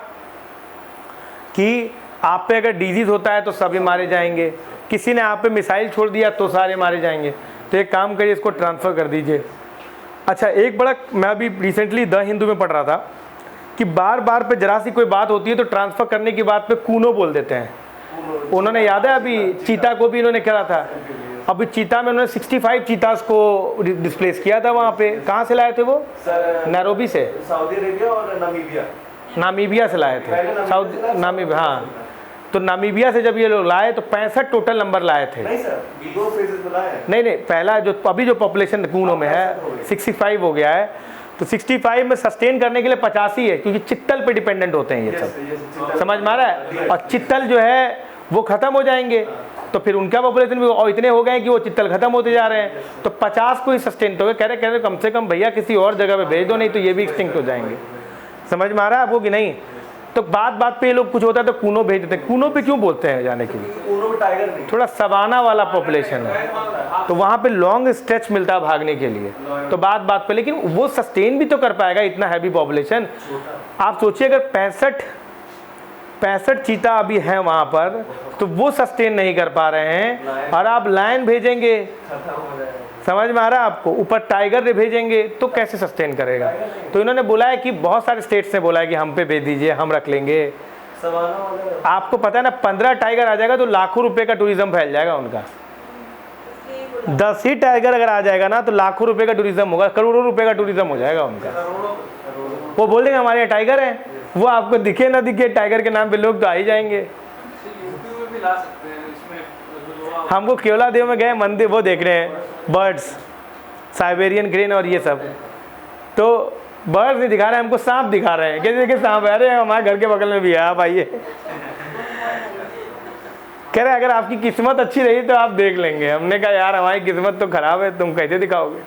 कि आप पे अगर डिजीज़ होता है तो सभी मारे जाएंगे, किसी ने आप पे मिसाइल छोड़ दिया तो सारे मारे जाएंगे, तो एक काम करिए इसको ट्रांसफ़र कर दीजिए। अच्छा एक बड़ा, मैं अभी रिसेंटली द हिंदू में पढ़ रहा था कि बार बार पे जरा सी कोई बात होती है तो ट्रांसफ़र करने की बात पे कूनो बोल देते हैं। उन्होंने याद है अभी चीता को भी इन्होंने करा था, अभी चीता में उन्होंने 65 चीतास को डिस्प्लेस किया था वहाँ पे। कहाँ से लाए थे वो? नैरोबी से, सऊदी अरेबिया और नामीबिया। नामीबिया से लाए थे, साउथ नामीबिया, हाँ। तो नामीबिया से जब ये लोग लाए तो 65 टोटल नंबर लाए थे। नहीं सर, 2 फेजेस में लाए हैं। नहीं, पहला जो अभी जो पॉपुलेशन कूनो में है 65 हो गया है, तो 65 में सस्टेन करने के लिए 85 है, क्योंकि चित्तल पे डिपेंडेंट होते हैं ये सब। समझ में आ रहा है? और चित्तल जो है वो ख़त्म हो जाएंगे, तो फिर उनका पॉपुलेशन भी और इतने हो गए कि वो चित्तल ख़त्म होते जा रहे हैं, तो 50 को ही सस्टेन हो गए। कह रहे कम से कम भैया किसी और जगह पे भेज दो, नहीं तो ये भी एक्सटिंक्ट हो जाएंगे। समझ में आ रहा है आपको कि नहीं? तो बात पे ये लोग कुछ होता है तो कूनो भेज देते हैं। कूनो पे क्यों बोलते हैं जाने के लिए? कूनो में टाइगर नहीं, थोड़ा सवाना वाला पॉपुलेशन है, तो वहाँ पे लॉन्ग स्ट्रेच मिलता है भागने के लिए। तो बात पे, लेकिन वो सस्टेन भी तो कर पाएगा इतना हैवी पॉपुलेशन। आप सोचिए अगर 65 चीता अभी हैं वहाँ पर, तो वो सस्टेन नहीं कर पा रहे हैं, और आप लायन भेजेंगे, समझ में आ रहा है आपको, ऊपर टाइगर भेजेंगे तो कैसे सस्टेन करेगा? तो इन्होंने बोला है कि बहुत सारे स्टेट्स ने बोला है कि हम पे भेज दीजिए, हम रख लेंगे। आपको पता है ना, 15 टाइगर आ जाएगा तो लाखों रुपए का टूरिज्म फैल जाएगा उनका। 10 ही टाइगर अगर आ जाएगा ना तो लाखों रुपए का टूरिज्म होगा, करोड़ों रुपए का टूरिज्म हो जाएगा उनका। वो बोल देंगे हमारे यहाँ टाइगर है, वो आपको दिखे ना दिखे, टाइगर के नाम पे लोग तो आ ही जाएंगे। हमको केवला देव में गए मंदिर वो देख रहे हैं, बर्ड्स, साइबेरियन क्रेन और ये सब, तो बर्ड्स नहीं दिखा रहे हैं हमको, सांप दिखा रहे हैं। कैसे देखे सांप? अरे हमारे घर के बगल में भी है, आप आइए। कह रहे अगर आपकी किस्मत अच्छी रही तो आप देख लेंगे। हमने कहा यार हमारी किस्मत तो खराब है, तुम कैसे दिखाओगे?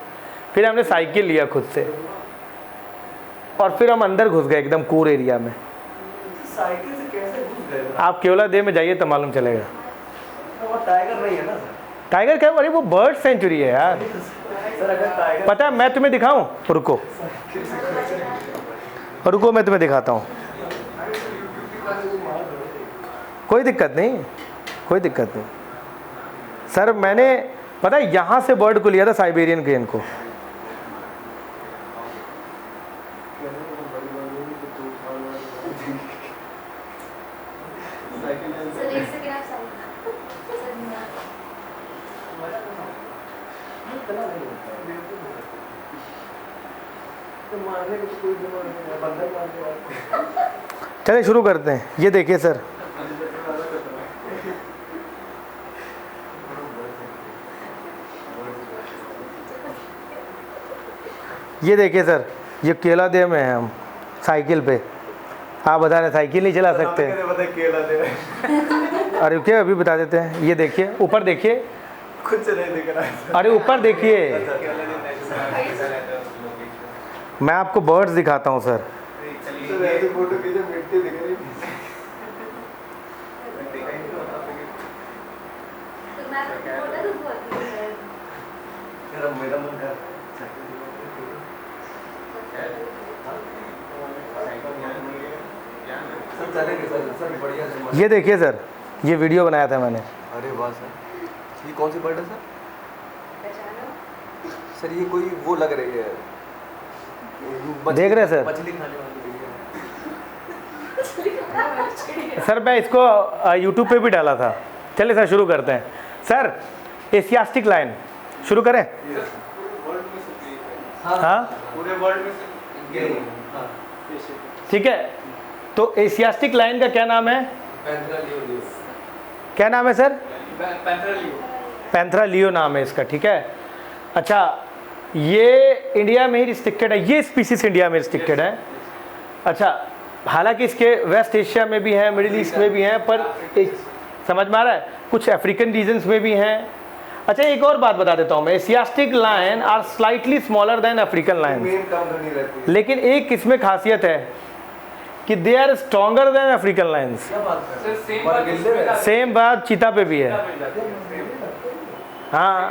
फिर हमने साइकिल लिया खुद से, और फिर हम अंदर घुस गए एकदम कोर एरिया में। साइकिल से कैसे घुस गए? आप केवला देव में जाइए तो मालूम चलेगा। टाइगर नहीं है ना सर? टाइगर क्या? अरे वो बर्ड सेंचुरी है यार सर। अगर टाइगर, पता है, मैं तुम्हें दिखाऊं? रुको रुको, मैं तुम्हें दिखाता हूँ। कोई दिक्कत नहीं, कोई दिक्कत नहीं सर। मैंने पता है यहाँ से बर्ड को लिया था, साइबेरियन क्रेन को। चलिए शुरू करते हैं। ये देखिए सर, ये देखिए सर, ये केला देव में है हम साइकिल पे। आप बता रहे साइकिल नहीं चला सकते? अरे क्या अभी बता देते हैं। ये देखिए ऊपर, देखिए कुछ नहीं दिख रहा है। अरे ऊपर देखिए, मैं आपको बर्ड्स दिखाता हूँ सर। फोटो खींचे, मिट्टी दिख रही। मेरा मन कर ये देखिए सर, ये वीडियो बनाया था मैंने। अरे वाह सर, ये कौन सी बर्ड है सर? सर ये कोई वो लग रही है, देख रहे हैं सर? मछली खाने वाली। सर मैं इसको YouTube पे भी डाला था। चलिए सर शुरू करते हैं। सर एशियाटिक लायन शुरू करें? हाँ पूरे वर्ल्ड में ठीक है। तो एशियाटिक लायन का क्या नाम है? क्या नाम है सर? पैंथेरा लियो नाम है इसका, ठीक है। अच्छा, ये इंडिया में ही रिस्ट्रिक्टेड है, ये स्पीसीज इंडिया में रिस्ट्रिक्टेड है। अच्छा, हालांकि इसके वेस्ट एशिया में भी हैं, मिडिल ईस्ट में भी हैं, पर समझ में आ रहा है, कुछ अफ्रीकन रीजन्स में भी हैं। अच्छा, एक और बात बता देता हूँ मैं, Asiatic lion are slightly smaller than African lion, लेकिन एक इसमें खासियत है कि they are stronger than African lions. Same बात चीता पे भी है। हाँ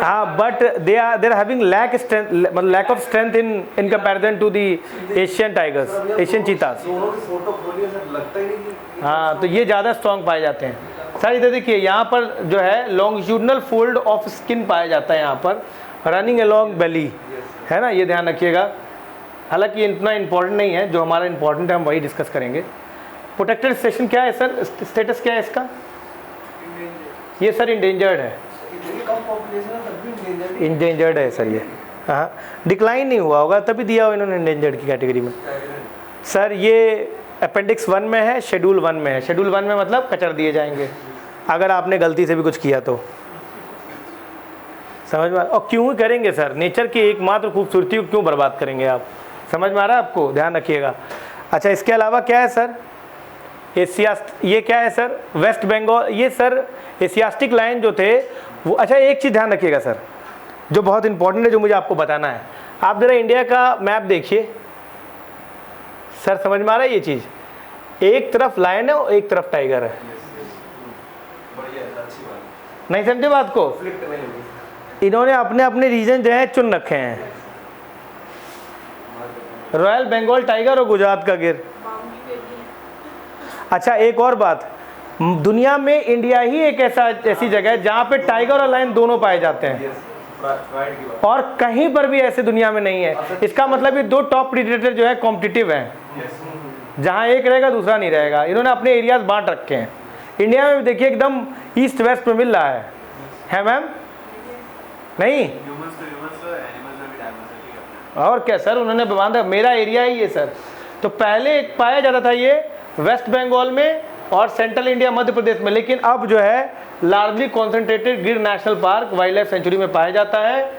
हाँ, but they are having lack of strength in comparison to the Asian tigers, Asian cheetahs. हाँ, तो ये ज़्यादा स्ट्रॉन्ग पाए जाते हैं। सर इधर देखिए, यहाँ पर जो है लॉन्गिट्यूडनल फोल्ड ऑफ स्किन पाया जाता है यहाँ पर, रनिंग अलोंग बेली, है ना, ये ध्यान रखिएगा। हालांकि इतना इंपॉर्टेंट नहीं है, जो हमारा इंपॉर्टेंट है हम वही डिस्कस करेंगे। प्रोटेक्टेड स्टेशन क्या है सर, स्टेटस क्या है इसका? ये सर इंडेंजर्ड है, इतनी कम पॉपुलेशन है तब भी इंडेंजर्ड है सर ये। हाँ, डिक्लाइन नहीं हुआ होगा तभी दिया हो इन्होंने इंडेंजर्ड की कैटेगरी में। सर ये अपेंडिक्स 1 में है, शेड्यूल 1 में है। शेड्यूल 1 में मतलब कचर दिए जाएंगे अगर आपने गलती से भी कुछ किया तो, समझ में? और क्यों करेंगे सर, नेचर की एकमात्र खूबसूरती को क्यों बर्बाद करेंगे आप? समझ में आ रहा है आपको, ध्यान रखिएगा। अच्छा, इसके अलावा क्या है सर, एशिया, ये क्या है सर, वेस्ट बंगाल, ये सर एशियास्टिक लाइन जो थे वो। अच्छा, एक चीज़ ध्यान रखिएगा सर जो बहुत इंपॉर्टेंट है, जो मुझे आपको बताना है। आप जरा इंडिया का मैप देखिए सर, समझ में आ रहा है ये चीज़? एक तरफ लायन है और एक तरफ टाइगर है। नहीं समझे बात को? इन्होंने अपने अपने रीजन जो है चुन रखे हैं, रॉयल बंगाल टाइगर और गुजरात का गिर। अच्छा, एक और बात, दुनिया में इंडिया ही एक ऐसी जगह है जहाँ पे टाइगर और लायन दोनों पाए जाते हैं, और कहीं पर भी ऐसे दुनिया में नहीं है। इसका मतलब ये दो टॉप प्रीडेटर जो है कॉम्पिटिटिव हैं, जहाँ एक रहेगा दूसरा नहीं रहेगा। इन्होंने अपने एरियाज बांट रखे हैं। इंडिया में भी देखिए एकदम ईस्ट वेस्ट में मिल रहा है मैम? नहीं, और क्या सर, उन्होंने बांधा, मेरा एरिया ही है सर। तो पहले पाया जाता था ये वेस्ट बंगाल में और सेंट्रल इंडिया मध्य प्रदेश में, लेकिन अब जो है largely concentrated Gir national park wild life sanctuary में पाया जाता है।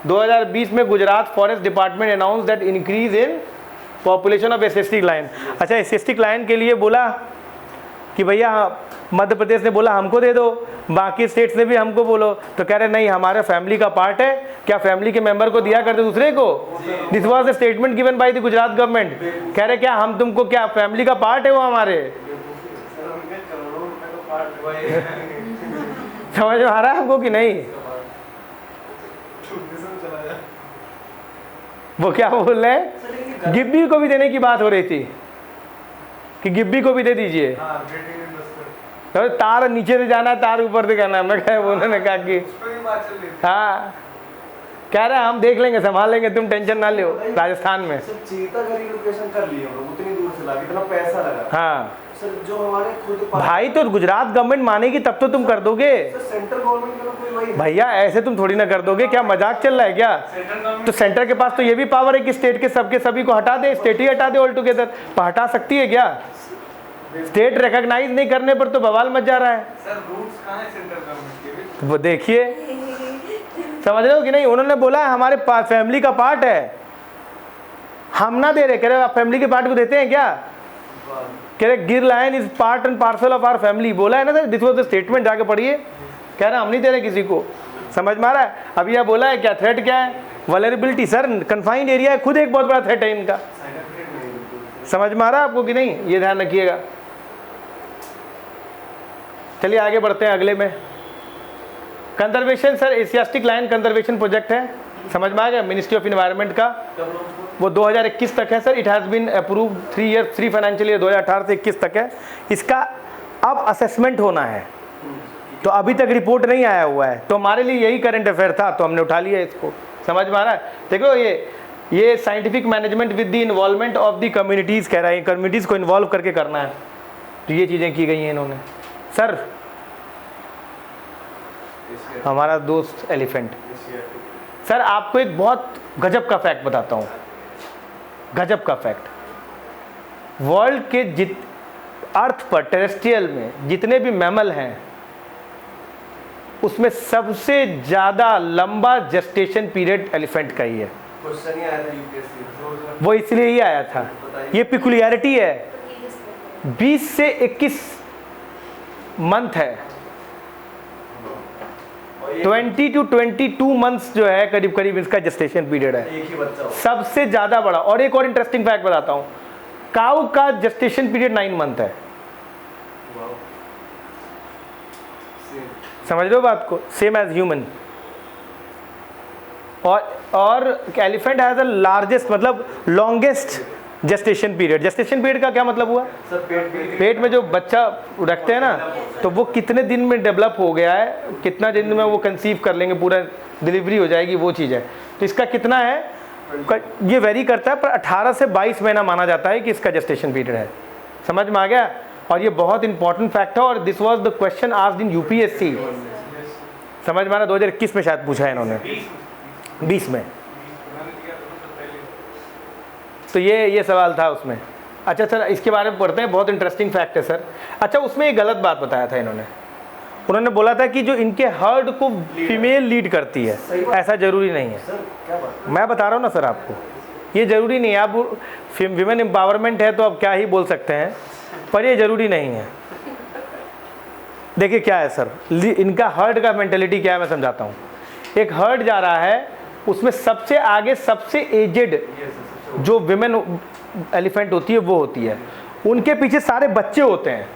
2020 में Gujarat forest department announce that increase in population of Asiatic lion. अच्छा, एशियास्टिक लायन के लिए बोला कि भैया मध्य प्रदेश ने बोला हमको दे दो, बाकी स्टेट्स ने भी हमको बोलो, तो कह रहे नहीं हमारे फैमिली का पार्ट है, क्या फैमिली के मेंबर को दिया करते दूसरे को? This was the statement given by the Gujarat government. कह रहे क्या हम तुमको, क्या फैमिली का पार्ट है वो हमारे? समझ में आ रहा है हमको कि नहीं? वो क्या बोल रहे हैं, गिब्बी को भी देने की बात हो रही थी कि गिब्बी को भी दे दीजिए। तो तार नीचे से जाना, तार ऊपर से करना। मैं कहा, उन्होंने कहा कि हाँ, कह रहे हम देख लेंगे, संभाल लेंगे, तुम टेंशन ना लो। राजस्थान में चीता का रिलोकेशन कर लिया हम लोग, उतनी दूर से लाके इतना पैसा लगा। हाँ सर, जो हमारे खुद भाई, तो गुजरात गवर्नमेंट मानेगी तब तो तुम कर दोगे। सेंट्रल गवर्नमेंट का कोई वही भैया ऐसे तुम थोड़ी ना कर दोगे, क्या मजाक चल रहा है क्या? तो सेंटर के पास तो ये भी पावर है कि स्टेट के सबके सभी को हटा दे, स्टेट ही हटा दे ऑल टुगेदर। हटा सकती है क्या? स्टेट रिकॉग्नाइज नहीं करने पर तो बवाल मच जा रहा है। सर, रूल्स कहाँ है सेंट्रल गवर्नमेंट के? वो देखिए, समझ रहे हो कि नहीं? उन्होंने बोला हमारे फैमिली का पार्ट है, हम ना दे रहे। कह रहे आप फैमिली के पार्ट को देते हैं क्या? कह रहे Gir lion is part and parcel of our family. बोला है ना sir, this was the statement, जाके पढ़िए। कह रहे हम नहीं दे रहे किसी को। समझ में आ रहा है? अभी यह बोला है क्या, थ्रेट क्या है? वल्नरेबिलिटी। सर, कन्फाइंड एरिया है, खुद एक बहुत बड़ा थ्रेट है इनका। समझ में आ रहा है आपको कि नहीं? ये ध्यान रखिएगा। चलिए आगे बढ़ते हैं अगले में। Conservation, sir Asiatic lion conservation project है, समझ में आ गया, मिनिस्ट्री ऑफ एनवायरनमेंट का। वो 2021 तक है sir. It has been approve 3 financial year 2018 से 21 तक है। इसका अब असेसमेंट होना है, तो अभी तक रिपोर्ट नहीं आया हुआ है। तो हमारे लिए यही करंट अफेयर था, तो हमने उठा लिया इसको। समझ में आ रहा है? देखो ये scientific management with the involvement of the communities कह रहा है, कम्युनिटीज़ को इन्वॉल्व करके करना है। तो ये चीज़ें की गई हैं इन्होंने। सर, हमारा दोस्त एलिफेंट। सर, आपको एक बहुत गजब का फैक्ट बताता हूँ, गजब का फैक्ट। वर्ल्ड के अर्थ पर टेरेस्ट्रियल में जितने भी मैमल हैं, उसमें सबसे ज़्यादा लंबा जेस्टेशन पीरियड एलिफेंट का ही है। क्वेश्चन ही आया था यूपीएससी, वो इसलिए ही आया था। ये पिकुलियरिटी है, 20 से 21 मंथ है, 20 to 22 मंथ्स जो है करीब करीब इसका जेस्टेशन पीरियड है। एक ही बच्चा हो। सबसे ज़्यादा बड़ा। और एक और इंटरेस्टिंग फैक्ट बताता हूँ, काऊ का जेस्टेशन पीरियड 9 मंथ है। समझ लो बात को, सेम एज ह्यूमन। और एलिफेंट हैज़ द लार्जेस्ट, मतलब longest gestation period. Gestation period का क्या मतलब हुआ? सर, पेट में जो बच्चा रखते हैं ना, तो वो कितने दिन में डेवलप हो गया है, कितना दिन में वो कंसीव कर लेंगे, पूरा डिलीवरी हो जाएगी, वो चीज़ है। तो इसका कितना है? ये वेरी करता है, पर 18 से 22 महीना माना जाता है कि इसका जेस्टेशन पीरियड है। समझ में आ गया? और ये बहुत इंपॉर्टेंट फैक्ट है, और this was the question asked in UPSC. समझ में आ रहा? 2021 में शायद पूछा है इन्होंने, 20 में। तो ये सवाल था उसमें। अच्छा सर, इसके बारे में पढ़ते हैं, बहुत इंटरेस्टिंग फैक्ट है सर। अच्छा, उसमें एक गलत बात बताया था इन्होंने। उन्होंने बोला था कि जो इनके हर्ड को फीमेल लीड करती है, ऐसा जरूरी नहीं है। मैं बता रहा हूँ ना सर आपको, ये जरूरी नहीं है। आप विमेन एम्पावरमेंट है तो अब क्या ही बोल सकते हैं, पर ये जरूरी नहीं है। देखिए क्या है सर, इनका हर्ड का मेंटेलिटी क्या है मैं समझाता हूँ। एक हर्ड जा रहा है, उसमें सबसे आगे सबसे एजेड जो विमेन एलिफेंट होती है वो होती है, उनके पीछे सारे बच्चे होते हैं।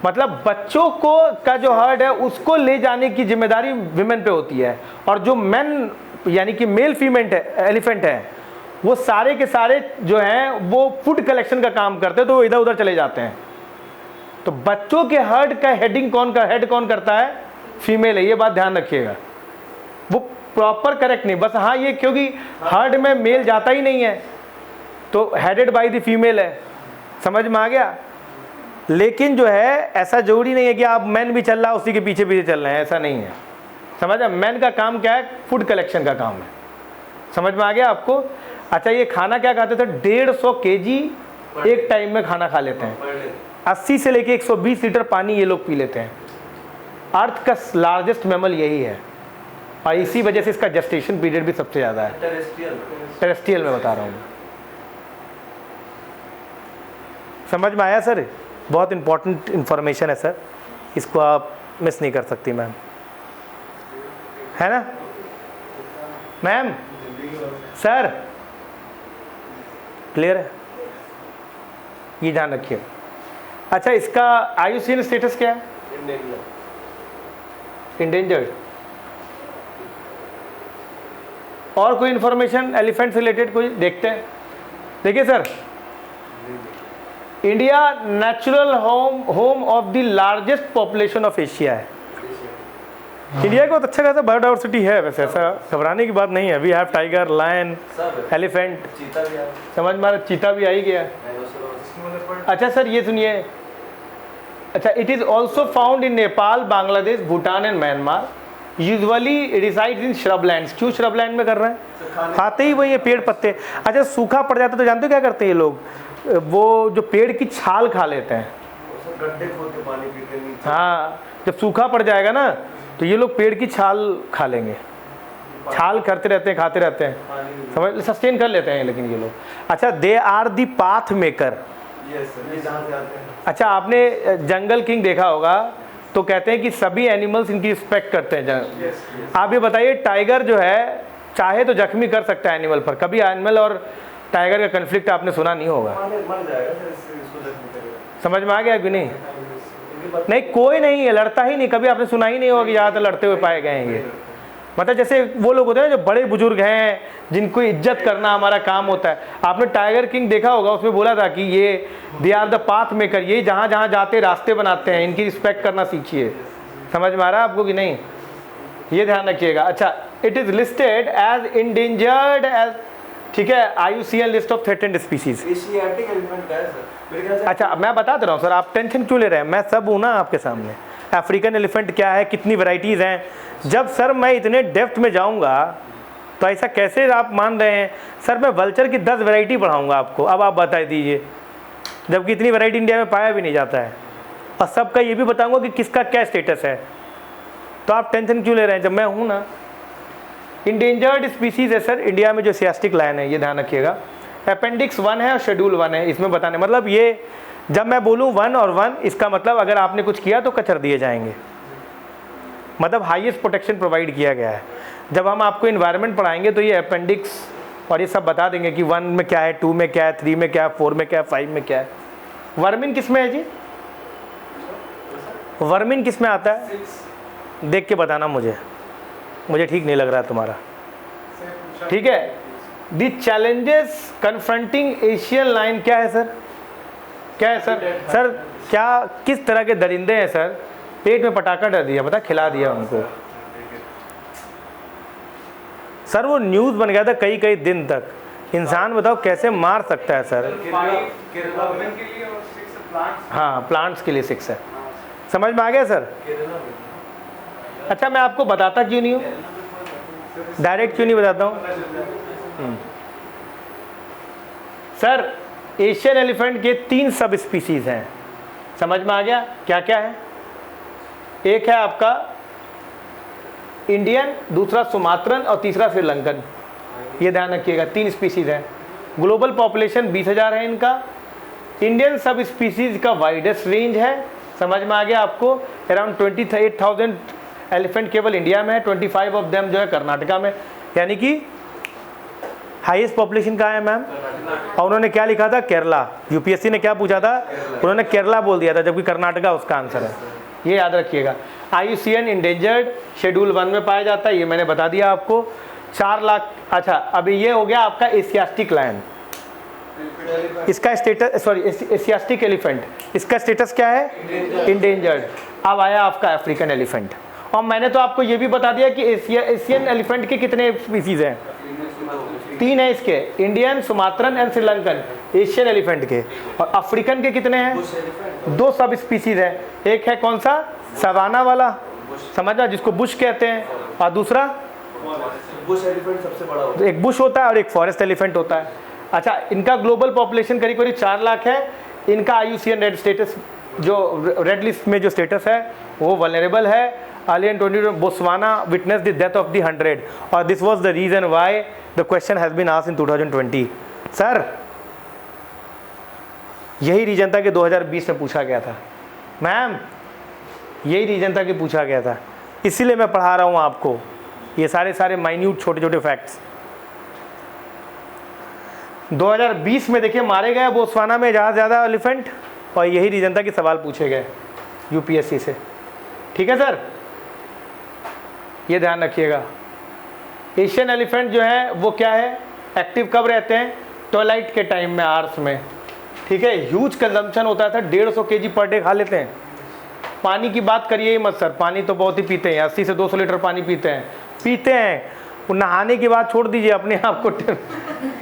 मतलब बच्चों को का जो हर्ड है उसको ले जाने की जिम्मेदारी विमेन पे होती है, और जो मेन यानी कि मेल फीमेल एलिफेंट है वो सारे के सारे जो हैं वो फूड कलेक्शन का काम करते हैं, तो वो इधर उधर चले जाते हैं। तो बच्चों के हर्ड का हेड कौन करता है? फीमेल है। ये बात ध्यान रखिएगा, वो प्रॉपर करेक्ट नहीं, बस हाँ ये क्योंकि हर्ड में मेल जाता ही नहीं है तो हेडेड बाय द फीमेल है। समझ में आ गया? लेकिन जो है ऐसा जरूरी नहीं है कि आप मैन भी चल रहा है उसी के पीछे पीछे चल रहे हैं, ऐसा नहीं है। समझ? मैन का काम क्या है? फूड कलेक्शन का काम है। समझ में आ गया आपको? अच्छा, ये खाना क्या खाते थे? 150 केजी एक टाइम में खाना खा लेते हैं। 80 से लेके 120 लीटर पानी ये लोग पी लेते हैं। अर्थ का लार्जेस्ट मैमल यही है, और इसी वजह से इसका जेस्टेशन पीरियड भी सबसे ज़्यादा है। टेरेस्ट्रियल में बता रहा हूँ। समझ में आया सर? बहुत इंपॉर्टेंट इन्फॉर्मेशन है सर, इसको आप मिस नहीं कर सकती मैम, है ना मैम? सर क्लियर है? ये ध्यान रखिए। अच्छा, इसका IUCN स्टेटस क्या है? इंडेंजर्ड। और कोई इंफॉर्मेशन एलिफेंट से रिलेटेड कोई देखते हैं? देखिए sir, India natural home of the largest population of Asia है। इंडिया का बहुत अच्छा खासा बायोडाइवर्सिटी है, वैसे ऐसा घबराने की बात नहीं है। We have tiger, lion, elephant, समझ में? चीता भी आ ही गया। अच्छा सर, ये सुनिए। अच्छा, it is also found in Nepal, Bangladesh, Bhutan and Myanmar. Usually resides in shrublands. क्यों श्रबलैंड में कर रहे हैं? खाते ही वही है पेड़ पत्ते। अच्छा, सूखा पड़ जाता है तो जानते हो क्या करते हैं ये लोग? वो जो पेड़ की छाल खा लेते हैं। गड्ढे खोद के पानी पीते हैं। हाँ, जब सूखा पड़ जाएगा ना तो ये लोग पेड़ की छाल खा लेंगे। छाल करते रहते हैं, खाते रहते हैं, समझ, सस्टेन कर लेते हैं लेकिन ये लोग। अच्छा, they are the path maker. अच्छा, आपने जंगल किंग देखा होगा, तो कहते हैं कि सभी एनिमल्स इनकी रिस्पेक्ट करते हैं। आप ये बताइए, टाइगर जो है चाहे तो जख्मी कर सकता है एनिमल पर, कभी एनिमल और टाइगर का कन्फ्लिक्ट आपने सुना नहीं होगा। समझ में आ गया कि नहीं? नहीं, कोई नहीं है, लड़ता ही नहीं। कभी आपने सुना ही नहीं होगा कि ज़्यादातर लड़ते हुए पाए गए हैं ये। मतलब जैसे वो लोग होते हैं जो बड़े बुजुर्ग हैं, जिनको इज्जत करना हमारा काम होता है। आपने टाइगर किंग देखा होगा, उसमें बोला था कि ये they are the path maker, ये जहाँ जहाँ जाते रास्ते बनाते हैं, इनकी रिस्पेक्ट करना सीखिए। समझ में आ रहा है आपको कि नहीं? ये ध्यान रखिएगा। अच्छा, it is listed as endangered as, ठीक है, IUCN list of threatened species. Asiatic elephant का है सर। अच्छा, मैं बता दे रहा हूँ सर, आप टेंशन क्यों ले रहे हैं? मैं सब हूँ ना आपके सामने। अफ्रीकन एलिफेंट क्या है, कितनी वैरायटीज़ हैं। जब सर मैं इतने डेप्थ में जाऊँगा तो ऐसा कैसे आप मान रहे हैं? सर मैं वल्चर की 10 वैरायटी पढ़ाऊँगा आपको। अब आप बता दीजिए, जबकि इतनी वैरायटी इंडिया में पाया भी नहीं जाता है। और सबका ये भी बताऊँगा कि किसका क्या स्टेटस है। तो आप टेंशन क्यों ले रहे हैं जब मैं हूँ ना? इंडेंजर्ड स्पीसीज है सर इंडिया में जो सियास्टिक लायन है, ये ध्यान रखिएगा। अपेंडिक्स 1 है और शेड्यूल 1 है, इसमें बताने मतलब ये जब मैं बोलूँ 1 और 1, इसका मतलब अगर आपने कुछ किया तो कचर दिए जाएंगे। मतलब हाईएस्ट प्रोटेक्शन प्रोवाइड किया गया है। जब हम आपको इन्वायरमेंट पढ़ाएंगे तो ये अपेंडिक्स और ये सब बता देंगे कि 1 में क्या है, 2 में क्या है, 3 में क्या है, 4 में क्या है, 5 में क्या है। वर्मिन किस में है जी? वर्मिन किस में आता है? देख के बताना मुझे ठीक नहीं लग रहा है तुम्हारा। ठीक है। दी चैलेंजेस कन्फ्रंटिंग एशियन लाइन क्या है सर? क्या है सर? सर क्या किस तरह के दरिंदे हैं सर? पेट में पटाखा डर दिया, पता, खिला दिया उनको। सर वो न्यूज़ बन गया था कई कई दिन तक। इंसान बताओ कैसे मार सकता है सर। हाँ प्लांट्स के लिए 6 है। समझ में आ गया सर? अच्छा मैं आपको बताता क्यों नहीं हूँ, डायरेक्ट क्यों नहीं बताता हूँ? सर एशियन एलिफेंट के 3 सब स्पीसीज हैं, समझ में आ गया क्या क्या है? एक है आपका इंडियन, दूसरा सुमात्रन और तीसरा श्रीलंकन। ये ध्यान रखिएगा 3 स्पीसीज हैं। ग्लोबल पॉपुलेशन 20,000 है इनका। इंडियन सब स्पीसीज का वाइडेस्ट रेंज है, समझ में आ गया आपको? अराउंड 28,000 एलिफेंट केवल इंडिया में है, 25 ऑफ देम जो है कर्नाटका में, यानी कि हाईएस्ट पॉपुलेशन कहाँ है मैम? और उन्होंने क्या लिखा था? केरला। यूपीएससी ने क्या पूछा था? उन्होंने केरला बोल दिया था, जबकि कर्नाटका उसका आंसर है। ये याद रखिएगा। IUCN इंडेंजर्ड शेड्यूल 1 में पाया जाता है, ये मैंने बता दिया आपको। 4 लाख। अच्छा अभी ये हो गया आपका एशियाटिक लायन, इसका स्टेटस, सॉरी एशियाटिक एलिफेंट, इसका स्टेटस क्या है? इंडेंजर्ड। अब आया आपका अफ्रीकन एलिफेंट, और मैंने तो आपको ये भी बता दिया कि एशियन एलिफेंट के कितने स्पीसीज हैं? 3 है इसके, Indian, Sumatran and Sri Lankan Asian elephant के। और अफ्रीकन के कितने हैं? 2 सब स्पीसीज है। एक है कौन सा? सवाना वाला, समझना, जिसको बुश कहते हैं, और दूसरा बुश एलिफेंट सबसे बड़ा होता है। एक बुश होता है और एक फॉरेस्ट एलिफेंट होता है। अच्छा इनका ग्लोबल पॉपुलेशन करीब करीब 4 लाख है। इनका IUCN रेड स्टेटस, जो रेड लिस्ट में जो स्टेटस है वो वल्नरेबल है। Alien 22 Botswana witnessed the death of the 100 और this was the reason why the question has been asked in 2020। Sir यही रीजन था कि 2020 में पूछा गया था मैम, यही रीजन था कि पूछा गया था, इसीलिए मैं पढ़ा रहा हूँ आपको ये सारे माइन्यूट छोटे छोटे फैक्ट्स। 2020 में देखिए मारे गए बोत्सवाना में ज़्यादा एलिफेंट, और यही रीजन था कि सवाल पूछे गए यूपीएससी से। ठीक है सर, ये ध्यान रखिएगा। एशियन एलिफेंट जो है वो क्या है, एक्टिव कब रहते हैं? ट्वाइलाइट के टाइम में, आवर्स में। ठीक है, ह्यूज कंजम्पशन होता था, 150 kg पर डे खा लेते हैं। पानी की बात करिए ही मत सर, पानी तो बहुत ही पीते हैं, 80 से 200 लीटर पानी पीते हैं। वो नहाने की बात छोड़ दीजिए, अपने आप को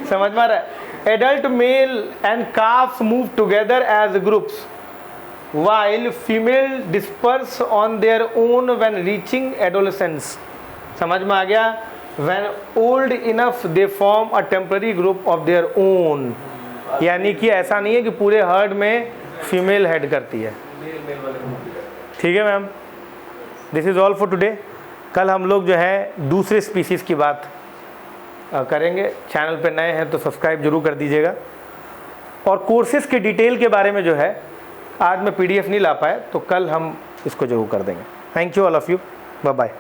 समझ में आ रहा है? Adult male and carbs move together age groups while female disperse on their own when reaching adolescence। समझ में आ गया? when old enough they form a temporary group of their own। यानी कि ऐसा नहीं है कि पूरे हर्ड में फीमेल हेड करती है। ठीक है ma'am, this is all for today. कल हम लोग जो है दूसरे स्पीसीज़ की बात करेंगे। चैनल पे नए हैं तो सब्सक्राइब जरूर कर दीजिएगा। और कोर्सेज़ के डिटेल के बारे में जो है आज मैं PDF नहीं ला पाया, तो कल हम इसको जरूर कर देंगे। Thank you all of you, bye bye.